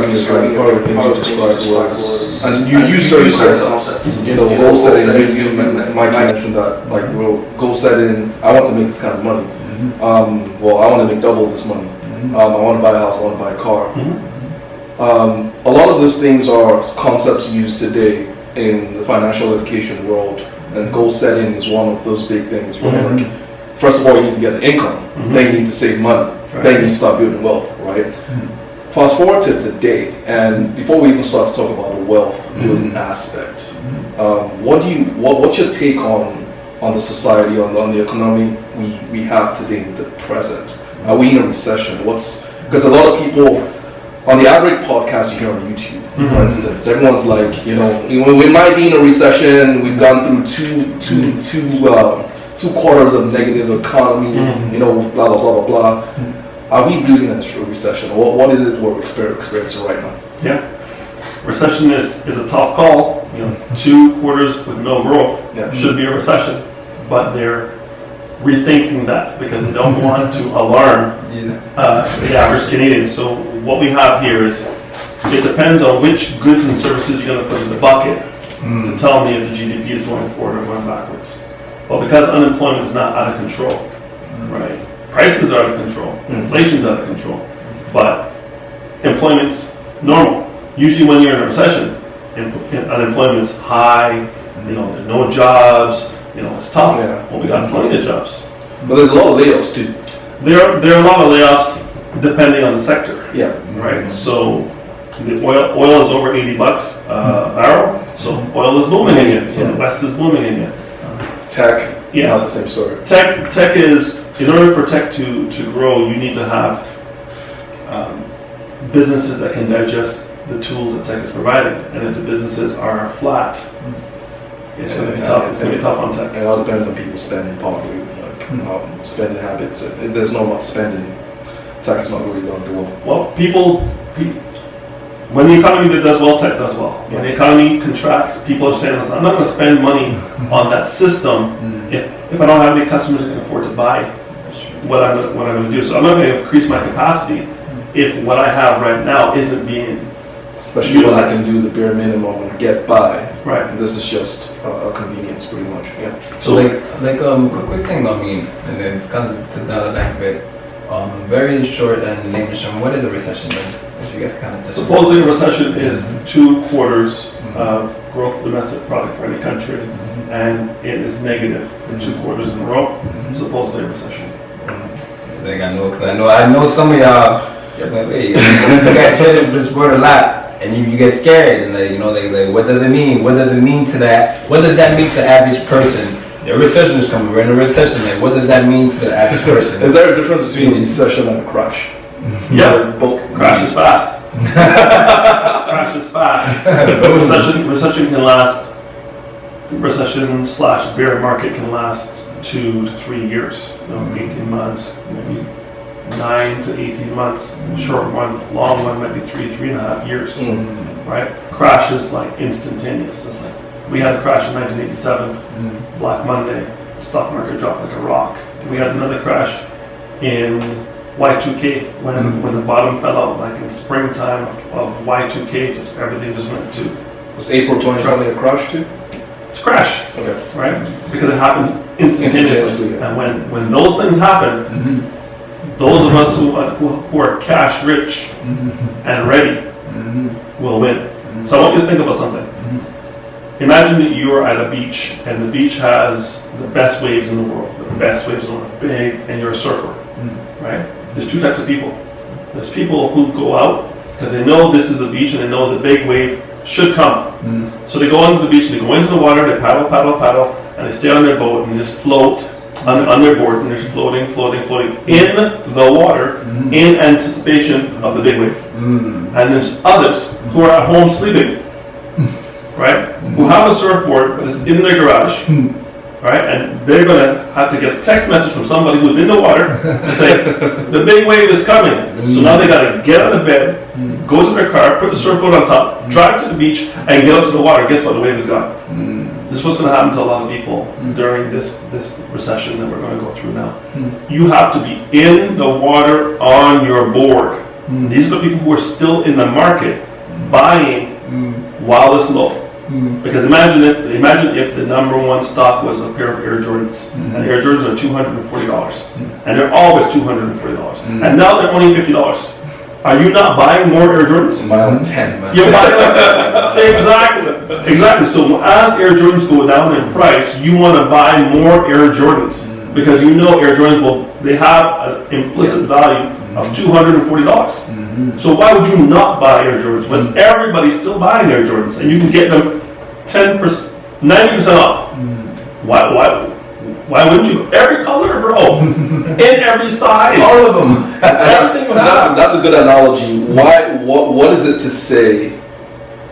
describing part of the things you described was, and you use certain concepts. Goal setting. You Mike mentioned that, like, goal setting. I want to make this kind of money. Well, I want to make double this money. I want to buy a house. I want to buy a car. A lot of those things are concepts used today in the financial education world, and goal setting is one of those big things. Right? Like, first of all, you need to get an income. Then you need to save money. Then you need to start building wealth. Right? Fast forward to today, and before we even start to talk about the wealth building aspect, what's your take on the society, on the economy we have today in the present? Are we in a recession? Because a lot of people, on the average podcast you hear on YouTube, for instance, everyone's like, we might be in a recession. We've gone through two quarters of negative economy. Blah blah blah blah blah. Are we really in a recession? What is it we're experiencing right now? Yeah, recession is a tough call. 2 quarters with no growth should be a recession, but they're rethinking that because they don't want to alarm the average Canadian. So what we have here is, it depends on which goods and services you're going to put in the bucket to tell me if the GDP is going forward or going backwards. Well, because unemployment is not out of control, right? Prices are out of control, inflation's out of control, but employment's normal. Usually when you're in a recession, unemployment's high, there's no jobs, it's tough. Well, we got plenty of jobs. But there's a lot of layoffs too. There are a lot of layoffs depending on the sector. Right? So the oil is over $80 a barrel, so oil is booming again. So the West is booming again. Tech, not the same story. Tech is, in order for tech to grow, you need to have businesses that can digest the tools that tech is providing. And if the businesses are flat, it's going to be tough. It's going to be tough on tech. It all depends on people's spending power, spending habits. If there's no much spending, tech is not really going to do well. Well, when the economy does well, tech does well. When the economy contracts, people are saying, I'm not going to spend money on that system if I don't have any customers that can afford to buy what I'm going to do. So I'm not going to increase my capacity if what I have right now isn't being Especially when I can do the bare minimum and get by. Right. And this is just a convenience, pretty much. Yeah. So quick thing, I mean, and then kind of to dial it back a bit, very short and layman's term, what is a recession then? If you guys kind of just Supposedly a recession is 2 quarters of growth of domestic product for any country, and it is negative for 2 quarters in a row, supposedly a recession. Like I know some of y'all, like, hey, you guys hear this word a lot. And you get scared, and like, what does it mean? What does it mean to that? What does that mean to the average person? The recession is coming. We're in a recession. Like, what does that mean to the average person? Is there a difference between a recession and a crash? Yeah, Both crash is fast. Crash is fast. Recession can last. Recession/bear market can last 2 to 3 years. 18 months, maybe 9 to 18 months. Short one, long one might be 3.5 years. Right? Crash is like instantaneous. It's like we had a crash in 1987, Black Monday. Stock market dropped like a rock. We had another crash in Y2K when the bottom fell out, like in springtime of Y2K. Just everything just went to. Was April 2020 a crash too? It's a crash. Okay. Right? Because it happened instantaneously. Yeah. And when those things happen, those of us who are cash rich and ready will win. So I want you to think about something. Imagine that you are at a beach, and the beach has the best waves in the world. The best waves in the world, big, and you're a surfer, right? There's 2 types of people. There's people who go out because they know this is the beach and they know the big wave should come. So they go onto the beach, and they go into the water, they paddle, and they stay on their boat and just float on their board, and they're just floating in the water in anticipation of the big wave. And there's others who are at home sleeping, right? Who have a surfboard, but it's in their garage, right? And they're going to have to get a text message from somebody who's in the water to say, the big wave is coming. So now they got to get out of bed, go to their car, put the surfboard on top, drive to the beach, and get up to the water. Guess what? The wave is gone. This is what's going to happen to a lot of people during this recession that we're going to go through now. You have to be in the water on your board. These are the people who are still in the market buying while it's low. Because imagine if the number one stock was a pair of Air Jordans, and Air Jordans are $240, and they're always $240, and now they're only $50. Are you not buying more Air Jordans? I'm buying 10. You're buying exactly. So as Air Jordans go down in price, you want to buy more Air Jordans because you know Air Jordans they have an implicit value of $240. So why would you not buy Air Jordans when everybody's still buying Air Jordans and you can get them 10%, 90% off? Why wouldn't you? Every color, bro. In every size. all of them. Everything That's a good analogy. What is it to say?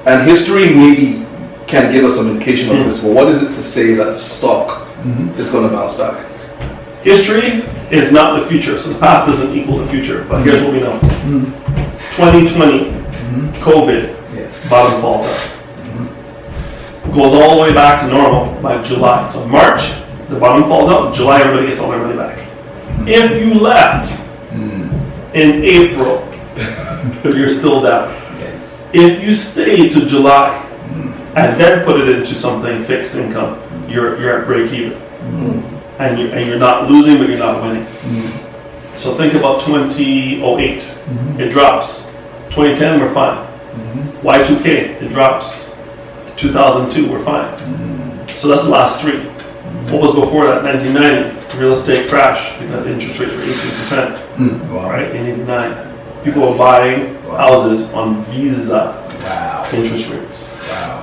And history maybe can give us some indication of this, but what is it to say that stock is going to bounce back? History is not the future, so the past doesn't equal the future. But here's what we know. 2020, COVID, bottom falls out. Goes all the way back to normal by July. So March, the bottom falls out. July, everybody gets all their money back. If you left in April, you're still down. If you stay to July and then put it into something fixed income, you're at break even. And you're not losing, but you're not winning. So think about 2008. It drops. 2010, we're fine. Y2K, it drops. 2002, we're fine. So that's the last 3. What was before that? 1990, real estate crash because the interest rates were 18%. Right, in 89. People were buying houses on Visa interest rates.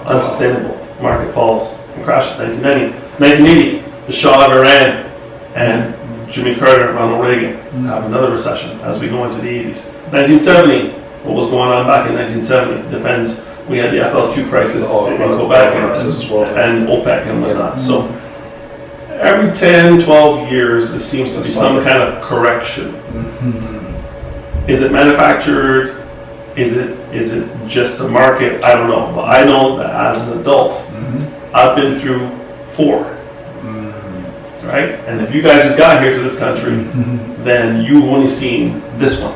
Unsustainable. Market falls and crashes. 1990. 1980, the Shah of Iran and Jimmy Carter and Ronald Reagan have another recession as we go into the 80s. 1970, what was going on back in 1970? Depends. We had the FLQ crisis in Quebec and OPEC and whatnot. So every 10, 12 years, there seems to be some kind of correction. Is it manufactured? Is it just the market? I don't know. But I know that as an adult, I've been through 4. Right? And if you guys just got here to this country, then you've only seen this one.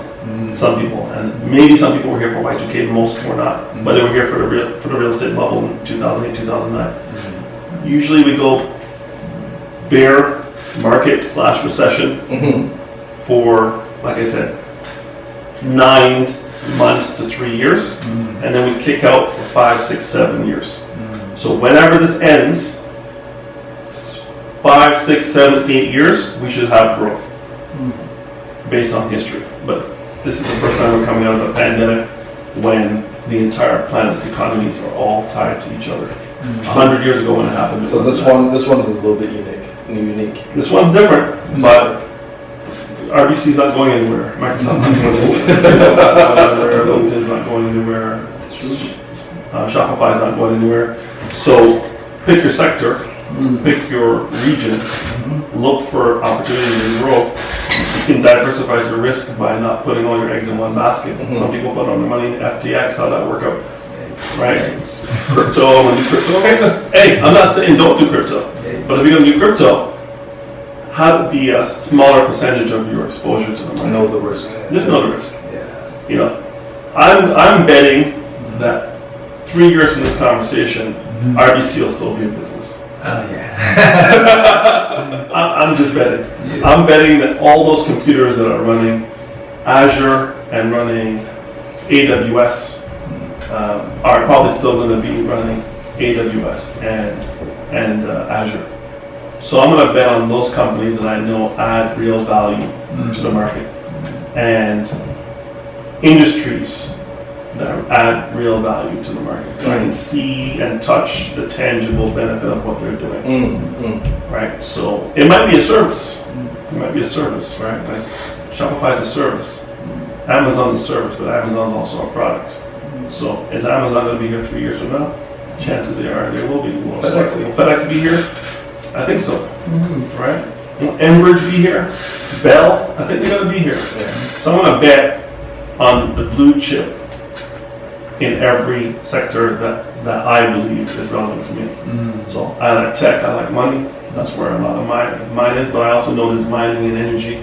Some people, and maybe some people were here for Y2K, most were not, but they were here for the real estate bubble in 2008, 2009. Usually we go bear market / recession for, like I said, 9 months to 3 years, and then we kick out for 5, 6, 7 years. So whenever this ends, 5, 6, 7, 8 years, we should have growth based on history. But this is the first time we're coming out of the pandemic when the entire planet's economies are all tied to each other. 100 years ago when it happened. So this one is a little bit unique. This one's different, but RBC's not going anywhere. Microsoft's not going anywhere. LinkedIn's not going anywhere. Shopify's not going anywhere. So pick your sector, pick your region, look for opportunities and growth. You can diversify your risk by not putting all your eggs in one basket. Some people put all their money in FTX. How'd that work out? Right? Crypto. Hey, I'm not saying don't do crypto, but if you're going to do crypto, have it be a smaller percentage of your exposure to the market. Know the risk. Just know the risk. You know, I'm betting that 3 years from this conversation, RBC will still be in business. I'm just betting. I'm betting that all those computers that are running Azure and running AWS are probably still going to be running AWS and Azure. So I'm going to bet on those companies that I know add real value to the market, and industries that add real value to the market. I can see and touch the tangible benefit of what they're doing. Right? So it might be a service. It might be a service, right? Shopify is a service. Amazon's a service, but Amazon's also a product. So is Amazon going to be here 3 years from now? Chances are they will be. Will FedEx be here? I think so. Right? Will Enbridge be here? Bell? I think they're going to be here. So I'm going to bet on the blue chip in every sector that I believe is relevant to me. So I like tech, I like money. That's where a lot of mine is, but I also know there's mining and energy.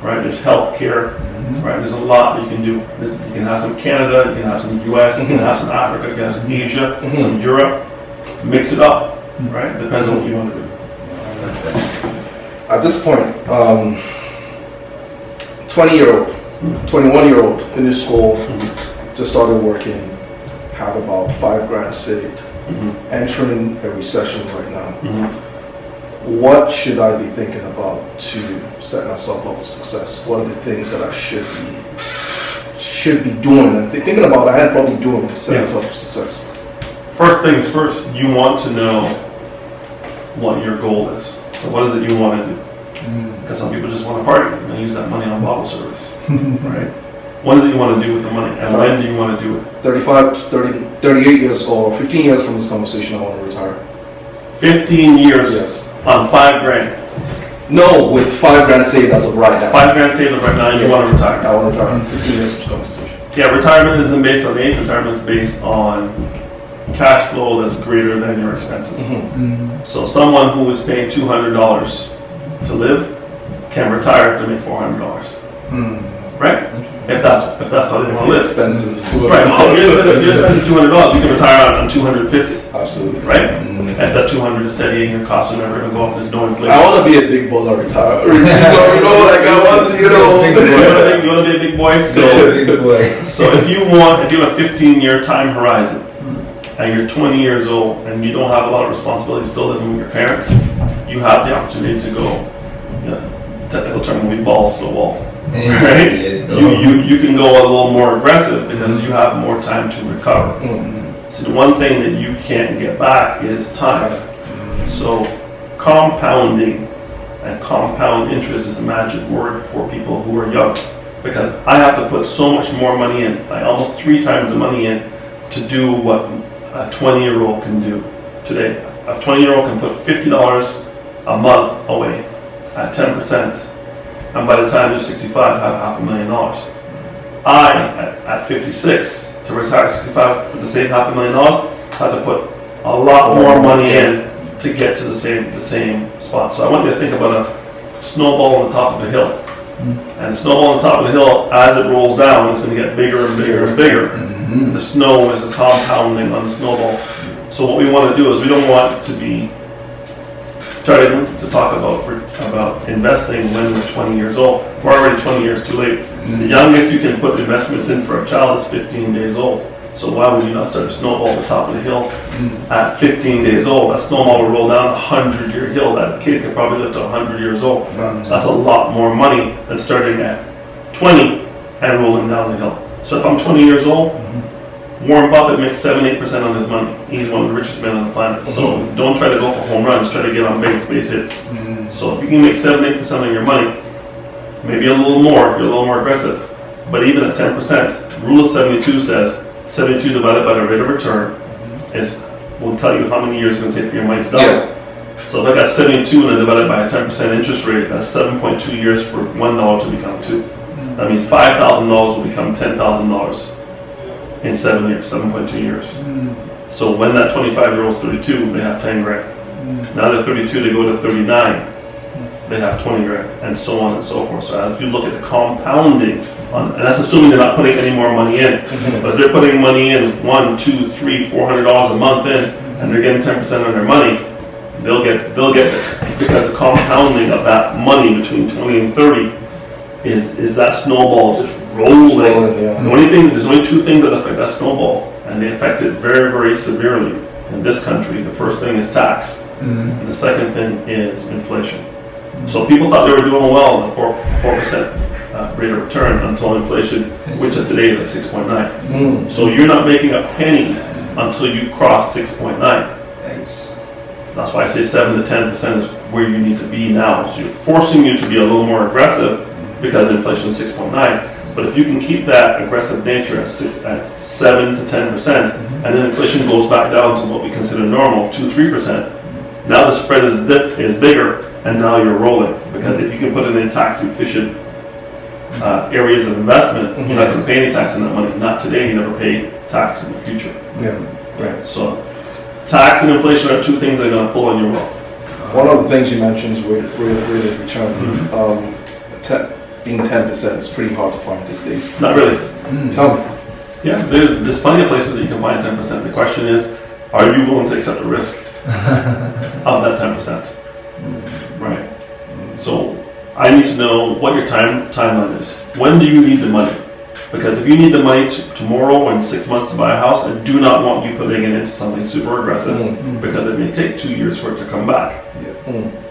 Right? There's healthcare. Right? There's a lot that you can do. You can have some Canada, you can have some US, you can have some Africa, you can have some Asia, some Europe. Mix it up. Right? Depends on what you want to do. At this point, 20-year-old, 21-year-old, finished school, just started working, have about $5,000 saved, entering a recession right now. What should I be thinking about to set myself up for success? What are the things that I should be doing and thinking about and probably doing to set myself up for success? First things first, you want to know what your goal is. So what is it you want to do? Because some people just want to party and use that money on bottle service, right? What is it you want to do with the money, and when do you want to do it? 38 years or 15 years from this conversation, I want to retire. 15 years on $5,000. No, with $5,000 saved as of right now. $5,000 saved as of right now, you want to retire. I want to retire. 15 years from this conversation. Yeah, retirement isn't based on age. Retirement is based on cash flow that's greater than your expenses. So someone who is paying $200 to live can retire to make $400. Right? If that's how they want to live. Expenses is $200. Right. Your expense is $200. You can retire on $250. Absolutely. Right? If that $200 is steady and your costs are never going to go up, there's no inflation. I want to be a big baller retire. You want to be a big boy. So if you have a 15-year time horizon and you're 20 years old and you don't have a lot of responsibility, still living with your parents, you have the opportunity to go, technical term would be balls to the wall. Right? You can go a little more aggressive because you have more time to recover. So the one thing that you can't get back is time. So compounding and compound interest is the magic word for people who are young, because I have to put so much more money in, like almost 3 times the money in, to do what a 20-year-old can do today. A 20-year-old can put $50 a month away at 10%. And by the time you're 65, have $500,000. I, at 56, to retire at 65 to save $500,000, had to put a lot more money in to get to the same spot. So I want you to think about a snowball on the top of a hill. And the snowball on the top of the hill, as it rolls down, it's going to get bigger and bigger and bigger. And the snow is a compounding on the snowball. So what we want to do is we don't want to be starting to talk about investing when we're 20 years old. We're already 20 years too late. The youngest you can put investments in for a child is 15 days old. So why would you not start a snowball at the top of the hill at 15 days old? That snowball will roll down a 100-year hill. That kid could probably live to 100 years old. So that's a lot more money than starting at 20 and rolling down the hill. So if I'm 20 years old, Warren Buffett makes 7-8% on his money. He's one of the richest men on the planet. So don't try to go for home runs, try to get on base hits. So if you can make 7-8% on your money, maybe a little more if you're a little more aggressive. But even at 10%, rule of 72 says 72 divided by the rate of return will tell you how many years it's going to take for your money to double. Yeah. So if I got 72 and I divided by a 10% interest rate, that's 7.2 years for $1 to become 2. That means $5,000 will become $10,000 in 7 years, 7.2 years. So when that 25-year-old's 32, they have 10 grand. Now they're 32, they go to 39, they have 20 grand, and so on and so forth. So as you look at the compounding, and that's assuming they're not putting any more money in. But if they're putting money in $100, $200, $300, $400 a month in, and they're getting 10% on their money, they'll get it, because the compounding of that money between 20 and 30 is that snowball just rolling. There's only two things that affect that snowball, and they affect it very, very severely in this country. The first thing is tax, and the second thing is inflation. So people thought they were doing well on the 4% rate of return until inflation, which today is like 6.9. So you're not making a penny until you cross 6.9. That's why I say 7 to 10% is where you need to be now. So you're forcing you to be a little more aggressive because inflation is 6.9. But if you can keep that aggressive nature at 7 to 10%, and then inflation goes back down to what we consider normal, 2-3%, now the spread is bigger, and now you're rolling. Because if you can put it in tax efficient areas of investment, you're not going to pay any tax on that money. Not today, you never pay tax in the future. So tax and inflation are two things that are going to pull on your wealth. One of the things you mentioned is rate of return. Being 10% is pretty hard to find these days. Not really. Tell me. Yeah, there's plenty of places that you can find 10%. The question is, are you willing to accept the risk of that 10%? Right. So I need to know what your timeline is. When do you need the money? Because if you need the money tomorrow or in 6 months to buy a house, I do not want you putting it into something super aggressive because it may take 2 years for it to come back.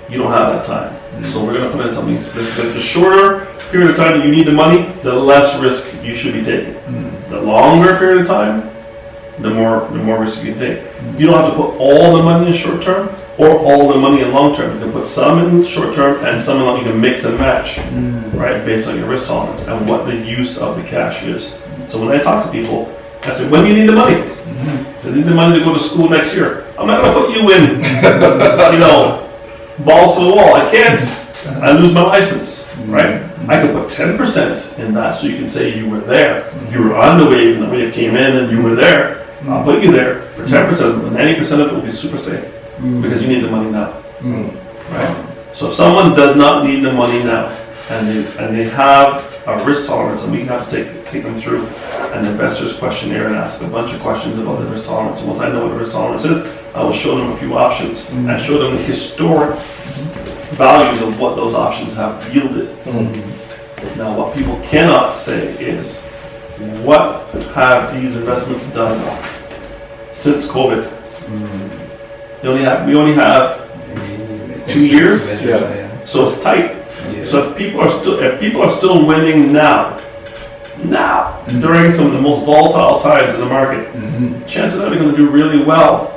You don't have that time. So we're going to put in something. The shorter period of time that you need the money, the less risk you should be taking. The longer period of time, the more risk you can take. You don't have to put all the money in short term or all the money in long term. You can put some in short term and some in long. You can mix and match, right, based on your risk tolerance and what the use of the cash is. So when I talk to people, I say, when do you need the money? So I need the money to go to school next year. I'm not going to put you in, balls to the wall. I can't. I lose my license, right? I could put 10% in that so you can say you were there. You were on the wave and the wave came in and you were there. I'll put you there for 10%, but 90% of it will be super safe because you need the money now, right? So if someone does not need the money now and they have a risk tolerance, and we have to take them through an investor's questionnaire and ask a bunch of questions about the risk tolerance. And once I know what the risk tolerance is, I will show them a few options and show them the historic values of what those options have yielded. Now, what people cannot say is, what have these investments done since COVID? We only have 2 years, so it's tight. So if people are still winning now during some of the most volatile times in the market, chances are they're going to do really well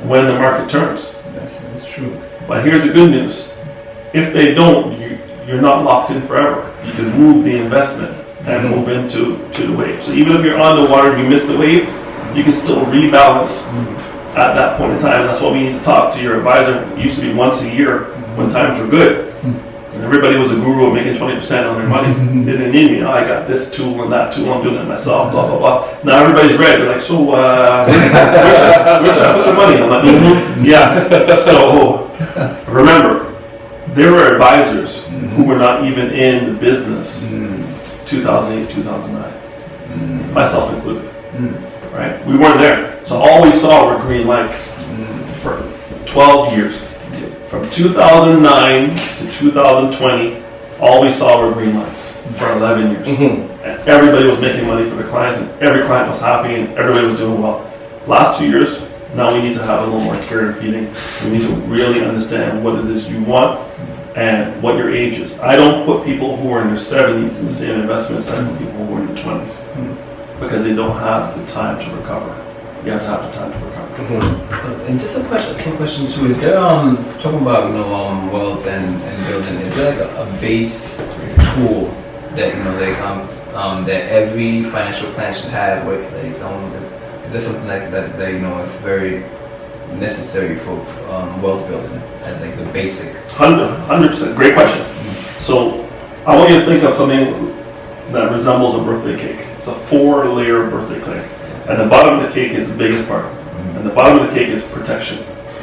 when the market turns. That's true. But here's the good news: if they don't, you're not locked in forever. You can move the investment and move into the wave. So even if you're on the water and you miss the wave, you can still rebalance at that point in time. And that's why we need to talk to your advisor. It used to be once a year when times were good. And everybody was a guru of making 20% on their money. They didn't need me. I got this tool and that tool. I'm doing it myself, blah, blah, blah. Now everybody's ready. They're like, so where should I put the money? I'm like, yeah. So remember, There were advisors who were not even in the business 2008, 2009, myself included, right? We weren't there. So all we saw were green lights for 12 years. From 2009 to 2020, all we saw were green lights for 11 years. And everybody was making money for the clients, and every client was happy, and everybody was doing well. Last 2 years, now we need to have a little more care and feeding. We need to really understand what it is you want and what your age is. I don't put people who are in their 70s in the same investments as I put people who are in their 20s because they don't have the time to recover. You have to have the time to recover. And just a question too. Is there talking about wealth and building? Is there like a base tool that that every financial plan should have? Where, is there something like that is very necessary for wealth building and like the basic? 100%. Great question. So I want you to think of something that resembles a birthday cake. It's a 4-layer birthday cake. And the bottom of the cake is the biggest part. And the bottom of the cake is protection.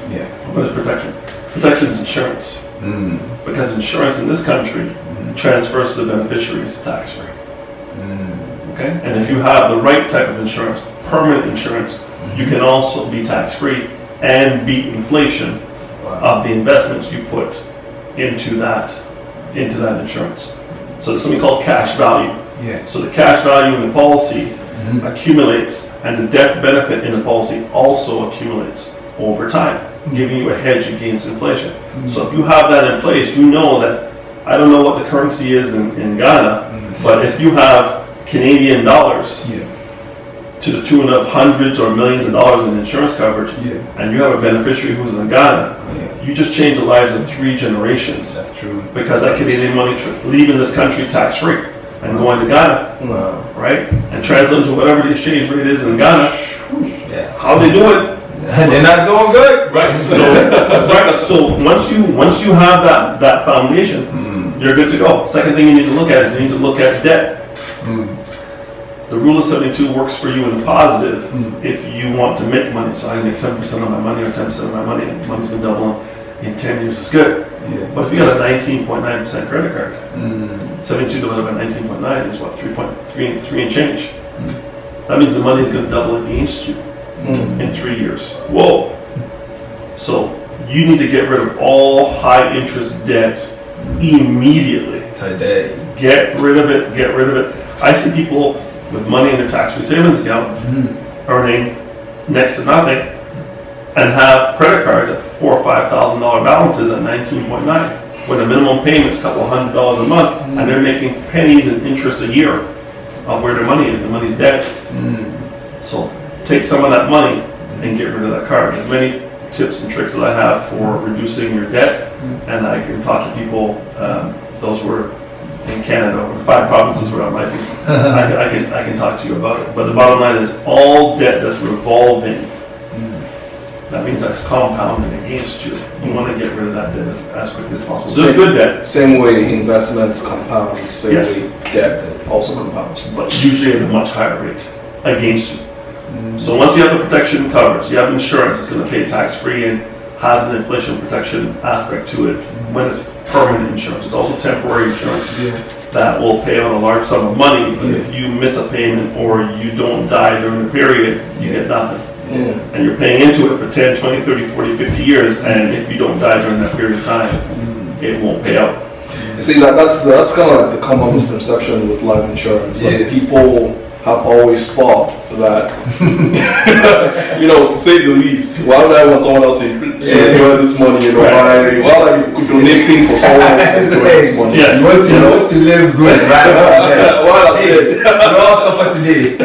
Yeah. What is protection? Protection is insurance. Because insurance in this country transfers to the beneficiaries tax-free. Okay? And if you have the right type of insurance, permanent insurance, you can also be tax-free and beat inflation of the investments you put into that insurance. So there's something called cash value. Yeah. So the cash value in the policy accumulates, and the death benefit in the policy also accumulates over time, giving you a hedge against inflation. So if you have that in place, you know that, I don't know what the currency is in Ghana, but if you have Canadian dollars to the tune of hundreds or millions of dollars in insurance coverage, and you have a beneficiary who's in Ghana, you just change the lives of 3 generations. That's true. Because that Canadian money leaving this country tax-free and going to Ghana, right? And translate to whatever the exchange rate is in Ghana. How they do it? They're not doing good, right? So once you have that foundation, you're good to go. Second thing you need to look at is you need to look at debt. The rule of 72 works for you in the positive if you want to make money. So I make 7% of my money or 10% of my money, and money's been doubling in 10 years. It's good. But if you got a 19.9% credit card, 72 divided by 19.9 is what, 3 and change. That means the money is going to double against you in 3 years. Whoa! So you need to get rid of all high interest debt immediately. Today. Get rid of it. Get rid of it. I see people with money in their tax-free savings account earning next to nothing and have credit cards at $4,000 or $5,000 balances at 19.9 when the minimum payment is a couple $100 a month and they're making pennies in interest a year of where their money is. The money's dead. So take some of that money and get rid of that card. There's many tips and tricks that I have for reducing your debt, and I can talk to people, those who are in Canada, or 5 provinces where I'm licensed. I can talk to you about it. But the bottom line is all debt that's revolving, that means that's compounding against you. You want to get rid of that debt as quickly as possible. There's good debt. Same way investments compound, same way debt also compounds. But usually at a much higher rate against you. So once you have the protection coverage, you have insurance, it's going to pay tax-free and has an inflation protection aspect to it. When it's permanent insurance, it's also temporary insurance that will pay out a large sum of money, but if you miss a payment or you don't die during the period, you get nothing. And you're paying into it for 10, 20, 30, 40, 50 years, and if you don't die during that period of time, it won't pay out. You see, that's kind of like the common misconception with life insurance. Like people have always thought that, to say the least, why would I want someone else to enjoy this money? Why are you donating for someone else to enjoy this money? You want to live good, right? You all suffer today.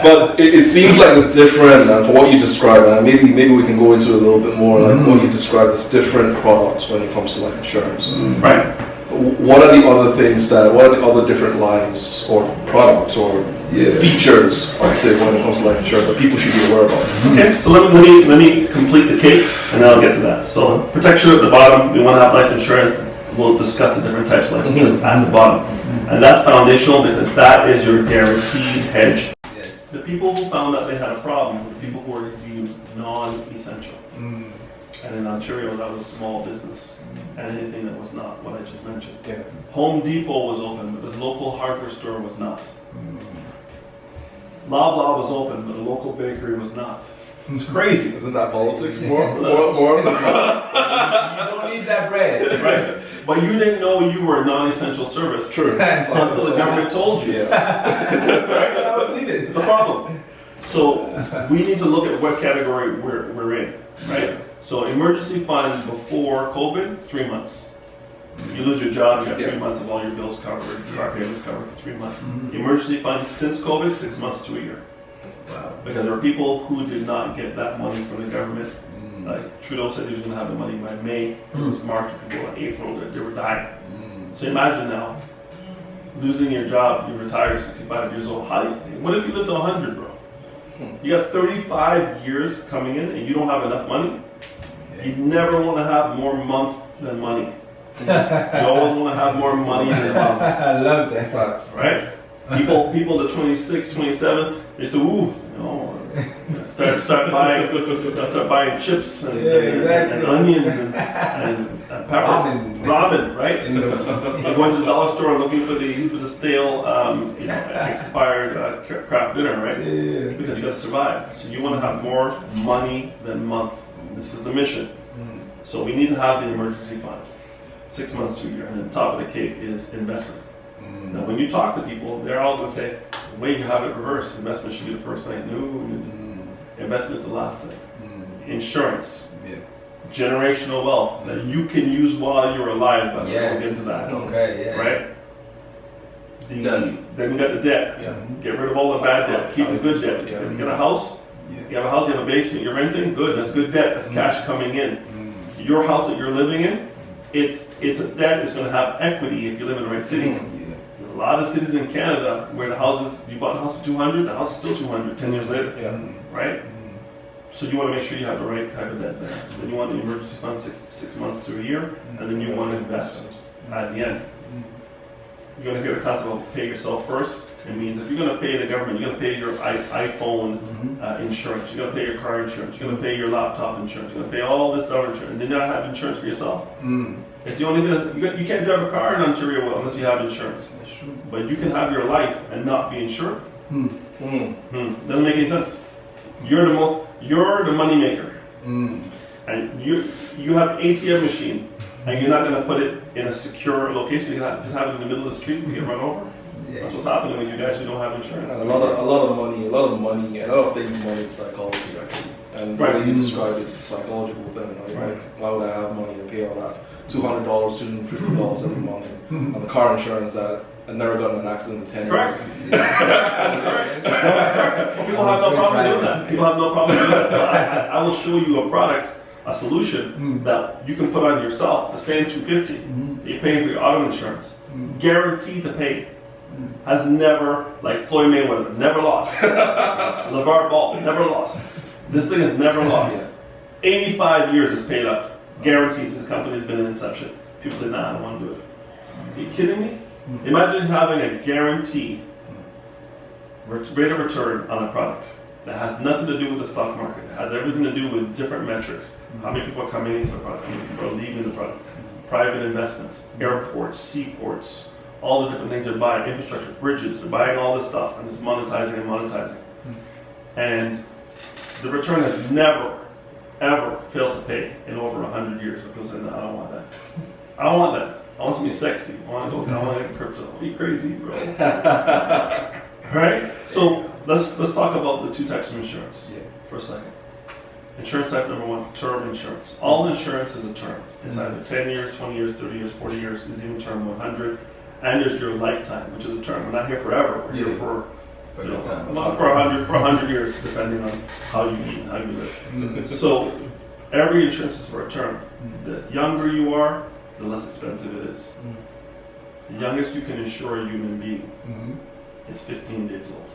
But it seems like it's different, and for what you described, and maybe we can go into it a little bit more, like what you described as different products when it comes to life insurance. Right. What are the other things what are the other different lines or products or features, I'd say, when it comes to life insurance that people should be aware of? Okay, so let me complete the cake and then I'll get to that. So protection at the bottom, we want to have life insurance. We'll discuss the different types of life insurance at the bottom. And that's foundational because that is your guaranteed hedge. The people who found out they had a problem were the people who are deemed non-essential. And in Ontario, that was small business and anything that was not what I just mentioned. Yeah. Home Depot was open, but the local hardware store was not. Loblaw was open, but the local bakery was not. It's crazy. Isn't that politics? More. You don't need that bread. Right. But you didn't know you were a non-essential service. True. Until the government told you. Yeah. Right? I was needed. It's a problem. So we need to look at what category we're in, right? So emergency fund before COVID, 3 months. You lose your job, you got 3 months of all your bills covered, car payments covered for 3 months. Emergency fund since COVID, 6 months to a year. Wow. Because there are people who did not get that money from the government. Like Trudeau said he was going to have the money by May. It was March, people in April, they were dying. So imagine now, losing your job, you retire 65 years old. What if you lived to 100, bro? You got 35 years coming in and you don't have enough money? You never want to have more month than money. You always want to have more money than month. I love that. Facts. Right? People the 26, 27, they say, ooh, start buying chips and onions and peppers, ramen, right? You're going to the dollar store looking for the stale, expired craft dinner, right? Yeah. Because you got to survive. So you want to have more money than month. This is the mission. So we need to have the emergency fund, 6 months to a year, and then the top of the cake is investment. Now, when you talk to people, they're all going to say, wait, you have it reversed. Investment should be the first thing. No, investment's the last thing. Insurance, generational wealth that you can use while you're alive, but we'll get into that. Okay, yeah. Right? Debt. Then we got the debt. Yeah. Get rid of all the bad debt. Keep the good debt. Yeah. You got a house, you have a house, you have a basement, you're renting, good, that's good debt, that's cash coming in. Your house that you're living in, it's a debt that's going to have equity if you live in the right city. There's a lot of cities in Canada where the houses, you bought a house for 200, the house is still 200 10 years later, right? So you want to make sure you have the right type of debt there. Then you want the emergency fund 6 months to a year, and then you want to invest at the end. You're going to hear the concept of pay yourself first. It means if you're going to pay the government, you're going to pay your iPhone insurance, you're going to pay your car insurance, you're going to pay your laptop insurance, you're going to pay all this other insurance, and then you not have insurance for yourself. It's the only thing you can't drive a car in Ontario unless you have insurance. But you can have your life and not be insured. Doesn't make any sense. You're the money maker, and you have an ATM machine, and you're not going to put it in a secure location. You're not just have it in the middle of the street to get run over. That's what's happening when you actually don't have insurance. And a lot of money, and a lot of things money is psychology actually. And the way you describe it's a psychological thing, right? Like why would I have money to pay all that $200, $250 every month and the car insurance that I never got in an accident in 10 years. Correct. People have no problem doing that. People have no problem doing that. I will show you a product, a solution that you can put on yourself, the same $250 that you're paying for your auto insurance, guaranteed to pay. Has never, like Floyd Mayweather, never lost. LeVar Ball, never lost. This thing has never lost. 85 years is paid up. Guarantees the company has been in inception. People say, nah, I don't want to do it. Are you kidding me? Imagine having a guarantee rate of return on a product that has nothing to do with the stock market. It has everything to do with different metrics. How many people are coming into the product? How many people are leaving the product? Private investments, airports, seaports, all the different things they're buying, infrastructure, bridges, they're buying all this stuff and it's monetizing and monetizing. And the return has never, ever failed to pay in over 100 years. People say, no, I don't want that. I don't want that. I want to be sexy. I want to go, I want to get crypto. Are you crazy, bro? Right? So let's talk about the two types of insurance for a second. Insurance type number one, term insurance. All insurance is a term. It's either 10 years, 20 years, 30 years, 40 years, is even term 100. And there's your lifetime, which is a term. We're not here forever. We're here for for 100 years, depending on how you eat and how you live. So every insurance is for a term. The younger you are, the less expensive it is. The youngest you can insure a human being is 15 days old.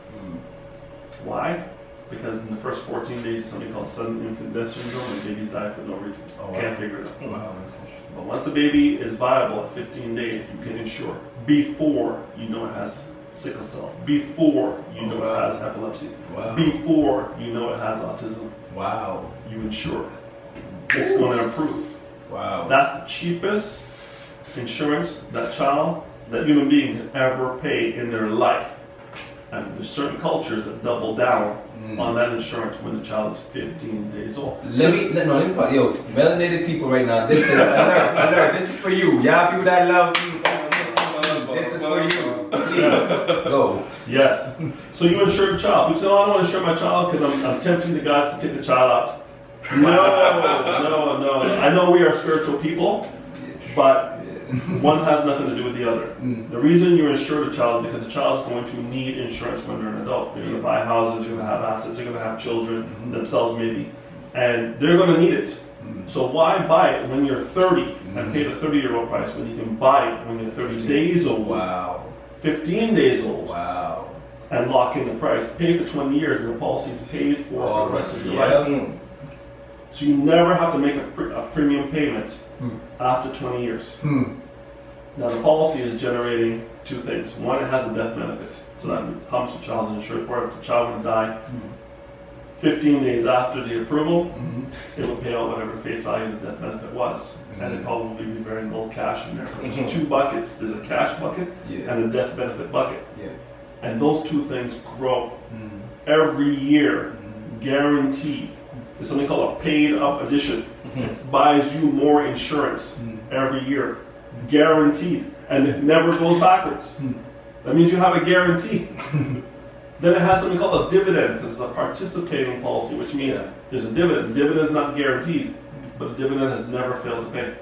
Why? Because in the first 14 days, it's something called sudden infant death syndrome, and babies die for no reason. Can't figure it out. But once a baby is viable at 15 days, you can insure before you know it has sickle cell, before you know it has epilepsy, before you know it has autism. You insure. it's going to improve. Wow. That's the cheapest insurance that human being can ever pay in their life. And there's certain cultures that double down on that insurance when the child is 15 days old. Let me melanated people right now. This is alert. This is for you. Y'all people that love you. This is for you. Please go. Yes. So you insure the child. People say, "Oh, I don't want to insure my child because I'm tempting the guys to take the child out." No. I know we are spiritual people, but one has nothing to do with the other. The reason you insure the child is because the child is going to need insurance when they're an adult. They're going to buy houses, they're going to have assets, they're going to have children, themselves maybe, and they're going to need it. So why buy it when you're 30 and pay the 30-year-old price when you can buy it when you're 30 days old, 15 days old, and lock in the price. Pay for 20 years and the policy is paid for the rest of your life. So you never have to make a premium payment after 20 years. Now the policy is generating two things. One, it has a death benefit. So that means how much the child is insured for. If the child were to die 15 days after the approval, it will pay out whatever face value the death benefit was. And it probably be very little cash in there. There's two buckets. There's a cash bucket and a death benefit bucket. And those two things grow every year, guaranteed. There's something called a paid up addition. It buys you more insurance every year, guaranteed, and it never goes backwards. That means you have a guarantee. Then it has something called a dividend, because it's a participating policy, which means there's a dividend. The dividend is not guaranteed, but the dividend has never failed to pay.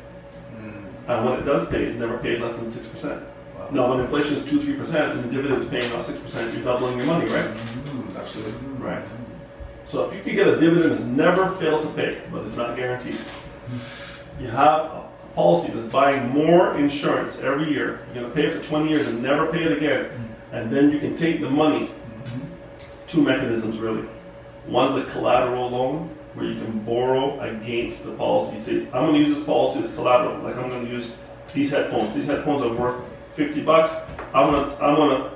And when it does pay, it's never paid less than 6%. Now, when inflation is 2-3% and the dividend's paying out 6%, you're doubling your money, right? Absolutely. Right. So if you could get a dividend that's never failed to pay, but it's not guaranteed, you have a policy that's buying more insurance every year. You're going to pay it for 20 years and never pay it again. And then you can take the money. Two mechanisms, really. One's a collateral loan, where you can borrow against the policy. You say, I'm going to use this policy as collateral. Like I'm going to use these headphones. These headphones are worth $50. I'm going to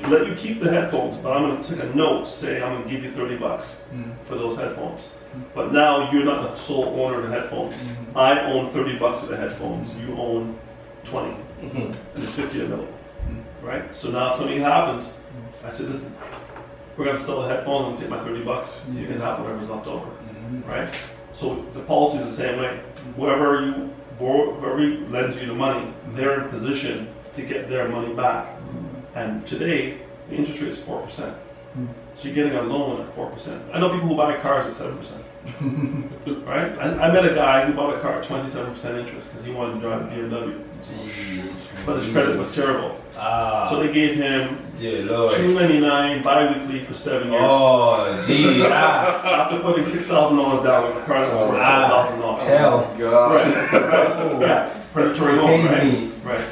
let you keep the headphones, but I'm going to take a note saying I'm going to give you $30 for those headphones. But now you're not the sole owner of the headphones. I own $30 of the headphones. You own 20, and it's 50 in the middle, right? So now if something happens, I said, listen, we're going to sell the headphones. I'm going to take my $30. You can have whatever's left over, right? So the policy is the same way. Whoever you borrow, whoever lends you the money, they're in position to get their money back. And today, the interest rate is 4%. So you're getting a loan at 4%. I know people who buy cars at 7%. Right? I met a guy who bought a car at 27% interest because he wanted to drive a BMW. But his credit was terrible. So they gave him $299 bi-weekly for 7 years. Oh, gee. After putting $6,000 down on a car that was worth $7,000. Hell. God. Right. Yeah. Predatory loan, right? Right.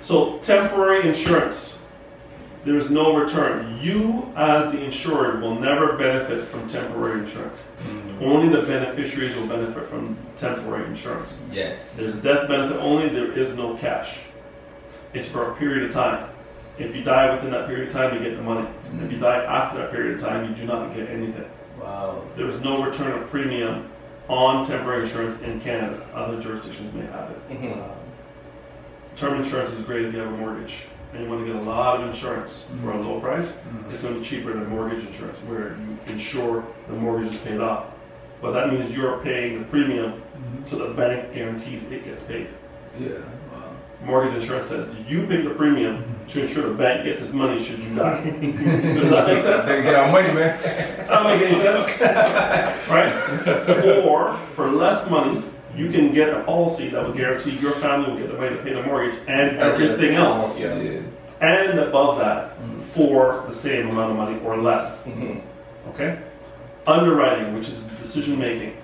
So temporary insurance. There is no return. You, as the insured, will never benefit from temporary insurance. Only the beneficiaries will benefit from temporary insurance. Yes. There's a death benefit only. There is no cash. It's for a period of time. If you die within that period of time, you get the money. If you die after that period of time, you do not get anything. Wow. There is no return of premium on temporary insurance in Canada. Other jurisdictions may have it. Term insurance is great if you have a mortgage and you want to get a lot of insurance for a low price. It's going to be cheaper than mortgage insurance, where you insure the mortgage is paid off. But that means you're paying the premium, so the bank guarantees it gets paid. Yeah. Wow. Mortgage insurance says you pay the premium to ensure the bank gets its money should you die. Does that make sense? They get our money, man. That doesn't make any sense, right? Or for less money, you can get a policy that will guarantee your family will get the money to pay the mortgage and everything else. And above that, for the same amount of money or less. Okay? Underwriting, which is decision making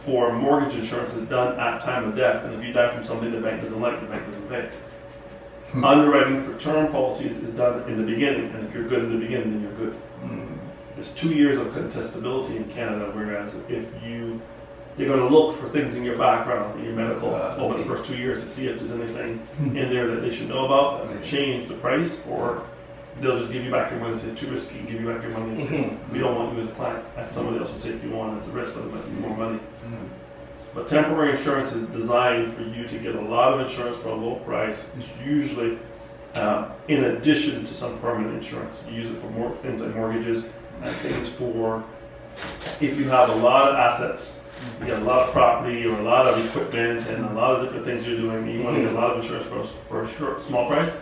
for mortgage insurance, is done at time of death. And if you die from something the bank doesn't like, the bank doesn't pay. Underwriting for term policies is done in the beginning. And if you're good in the beginning, then you're good. There's 2 years of contestability in Canada, whereas if they're going to look for things in your background, in your medical, over the first 2 years to see if there's anything in there that they should know about, and they change the price, or they'll just give you back your money and say, too risky, give you back your money and say, we don't want you as a client, and somebody else will take you on as a risk, but it might be more money. But temporary insurance is designed for you to get a lot of insurance for a low price. It's usually in addition to some permanent insurance. You use it for more things like mortgages and things for if you have a lot of assets, you got a lot of property or a lot of equipment and a lot of different things you're doing, you want to get a lot of insurance for a small price,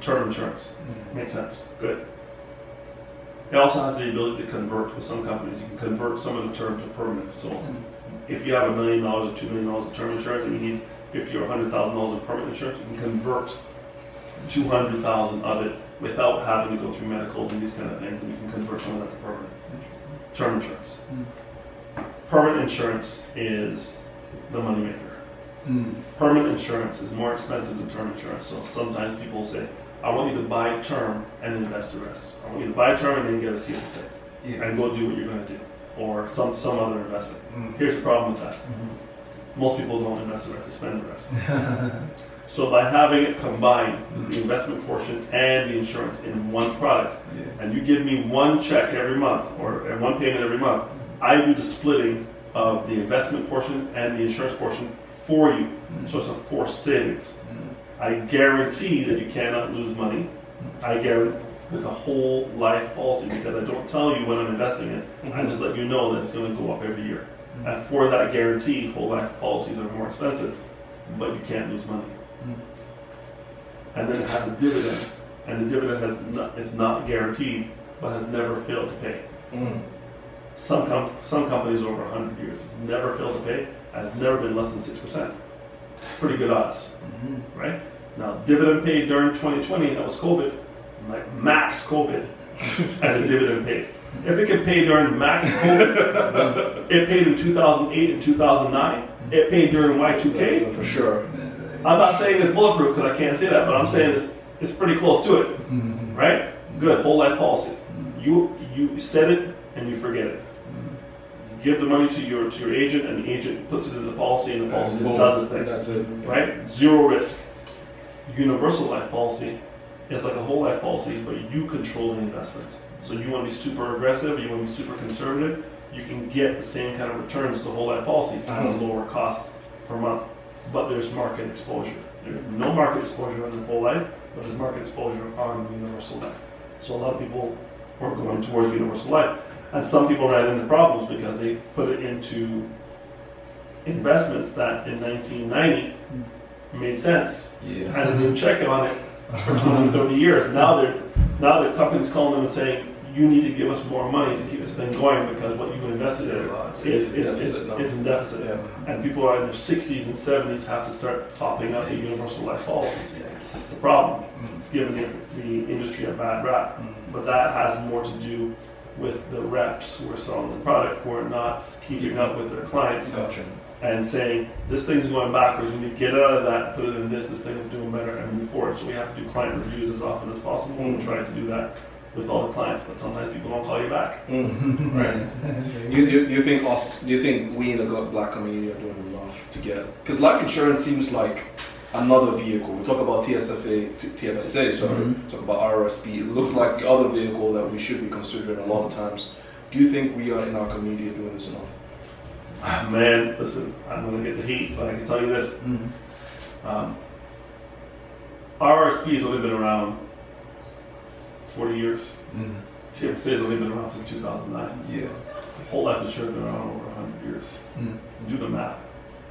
term insurance. Makes sense. Good. It also has the ability to convert with some companies. You can convert some of the term to permanent. So if you have $1 million or $2 million of term insurance and you need $50,000 or $100,000 of permanent insurance, you can convert 200,000 of it without having to go through medicals and these kind of things, and you can convert some of that to permanent term insurance. Permanent insurance is the moneymaker. Permanent insurance is more expensive than term insurance. So sometimes people say, I want you to buy term and invest the rest. I want you to buy term and then get a TSA and go do what you're going to do, or some other investment. Here's the problem with that. Most people don't invest the rest, they spend the rest. So by having it combined, the investment portion and the insurance in one product, and you give me one check every month or one payment every month, I do the splitting of the investment portion and the insurance portion for you. So it's a forced savings. I guarantee that you cannot lose money. I guarantee with a whole life policy, because I don't tell you when I'm investing it. I just let you know that it's going to go up every year. And for that guarantee, whole life policies are more expensive, but you can't lose money. And then it has a dividend, and the dividend is not guaranteed, but has never failed to pay. Some companies over 100 years have never failed to pay, and it's never been less than 6%. Pretty good odds, right? Now, dividend paid during 2020, that was COVID, like max COVID, and the dividend paid. If it can pay during max COVID, it paid in 2008 and 2009, it paid during Y2K. For sure. I'm not saying it's bulletproof because I can't say that, but I'm saying it's pretty close to it, right? Good, whole life policy. You set it and you forget it. You give the money to your agent, and the agent puts it in the policy, and the policy just does its thing. That's it. Right? Zero risk. Universal life policy is like a whole life policy, but you control the investment. So you want to be super aggressive, you want to be super conservative, you can get the same kind of returns to whole life policy at a lower cost per month. But there's market exposure. There's no market exposure on the whole life, but there's market exposure on universal life. So a lot of people are going towards universal life. And some people ran into problems because they put it into investments that in 1990 made sense. And they didn't check on it for 20, 30 years. Now the company's calling them and saying, you need to give us more money to keep this thing going because what you've invested in is in deficit. And people are in their 60s and 70s have to start topping up the universal life policies. It's a problem. It's giving the industry a bad rap. But that has more to do with the reps who are selling the product, who are not keeping up with their clients and saying, this thing's going backwards, we need to get out of that, put it in this thing's doing better, and move forward. So we have to do client reviews as often as possible, and we're trying to do that with all the clients, but sometimes people don't call you back. Right. Do you think we in the black community are doing enough to get? Because life insurance seems like another vehicle. We talk about TFSA, talk about RRSP. It looks like the other vehicle that we should be considering a lot of times. Do you think we are in our community doing this enough? Man, listen, I'm going to get the heat, but I can tell you this. RRSP has only been around 40 years. TFSA has only been around since 2009. Whole life insurance has been around over 100 years. Do the math.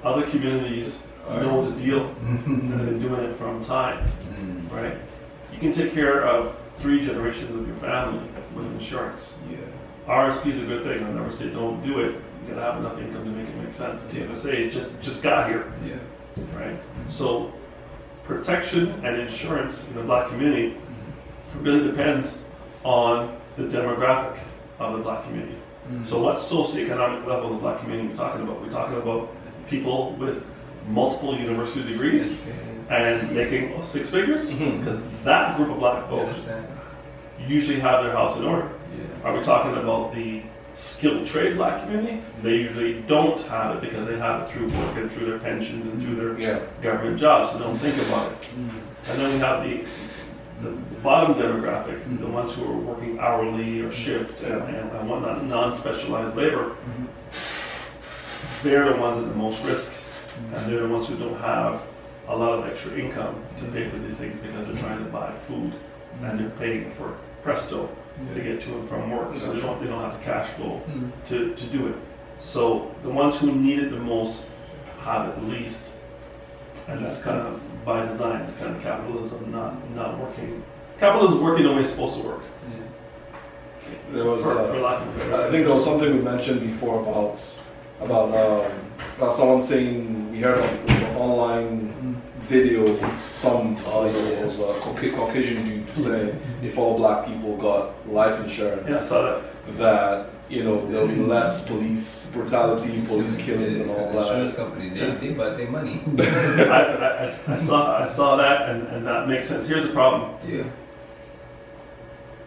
Other communities know the deal, and they've been doing it from time, right? You can take care of 3 generations of your family with insurance. RSP is a good thing. I never say don't do it. You gotta have enough income to make it make sense. TFSA just got here, right? So protection and insurance in the black community really depends on the demographic of the black community. So what socioeconomic level of the black community are we talking about? We're talking about people with multiple university degrees and making 6 figures? Because that group of black folks usually have their house in order. Are we talking about the skilled trade black community? They usually don't have it because they have it through work and through their pensions and through their government jobs, so they don't think about it. And then we have the bottom demographic, the ones who are working hourly or shift and whatnot, non-specialized labor. they're the ones at the most risk, and they're the ones who don't have a lot of extra income to pay for these things because they're trying to buy food and they're paying for Presto to get to and from work, so they don't have the cash flow to do it. So the ones who need it the most have it least, and that's kind of by design. It's kind of capitalism not working. Capitalism is working the way it's supposed to work. There was, For lack of a better I think there was something we mentioned before about someone saying we heard on an online video was a Caucasian dude saying if all black people got life insurance, Yeah, I saw that there'll be less police brutality, police killings, and all that. Insurance companies, they buy their money. that. I saw that, and that makes sense. Here's the problem. Yeah.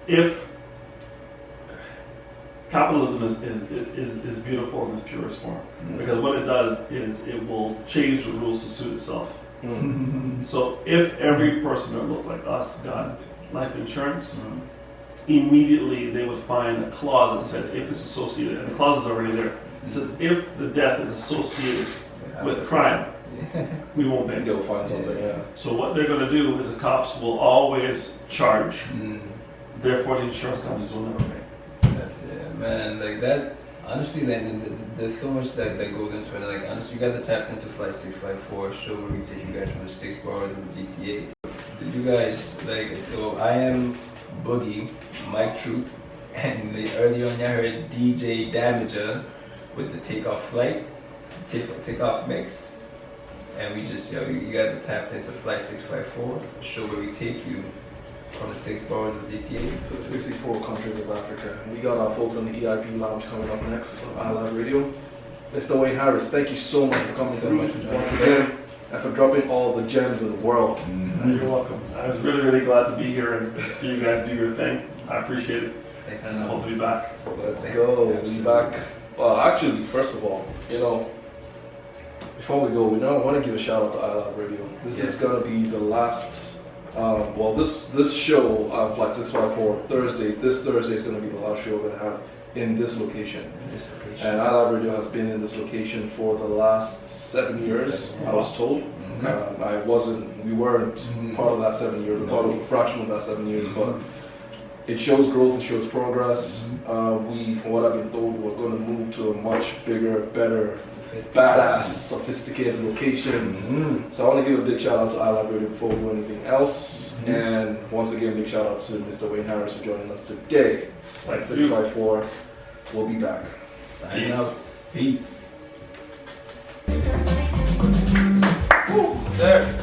If capitalism is beautiful in its purest form, because what it does is it will change the rules to suit itself. So if every person that looked like us got life insurance, immediately they would find a clause that said if it's associated, and the clause is already there. It says if the death is associated with crime, we won't pay. They'll find something, yeah. So what they're going to do is the cops will always charge. Therefore, the insurance companies will never pay. That's it, man. Like that. Honestly, there's so much that goes into it. Like honestly, you guys tapped into Flight6ix54 show where we take you guys from the 6 boroughs of the GTA. Did you guys like? So I am Boogie, Mike Truth, and earlier on you heard DJ Damager with the Takeoff Flight, Takeoff Mix, and we just you guys tapped into Flight6ix54 show where we take you from the 6 boroughs of GTA to 54 countries of Africa. We got our folks on the EIP lounge coming up next on iLive Radio. Mr. Wayne Harris, thank you so much for coming through once again and for dropping all the gems of the world. You're welcome. I was really, really glad to be here and see you guys do your thing. I appreciate it, and I hope to be back. Let's go. We'll be back. Well, actually, first of all, before we go, we want to give a shout out to iLive Radio. This is going to be the last. This show, Flight6ix54, this Thursday is going to be the last show we're going to have in this location. And iLive Radio has been in this location for the last 7 years, I was told. We weren't part of that 7 years, we're part of a fraction of that 7 years, but it shows growth, it shows progress. From what I've been told, we're going to move to a much bigger, better, badass, sophisticated location. So I want to give a big shout out to iLive Radio before we do anything else. And once again, big shout out to Mr. Wayne Harris for joining us today. Flight6ix54. We'll be back. Signing out. Peace. Sir.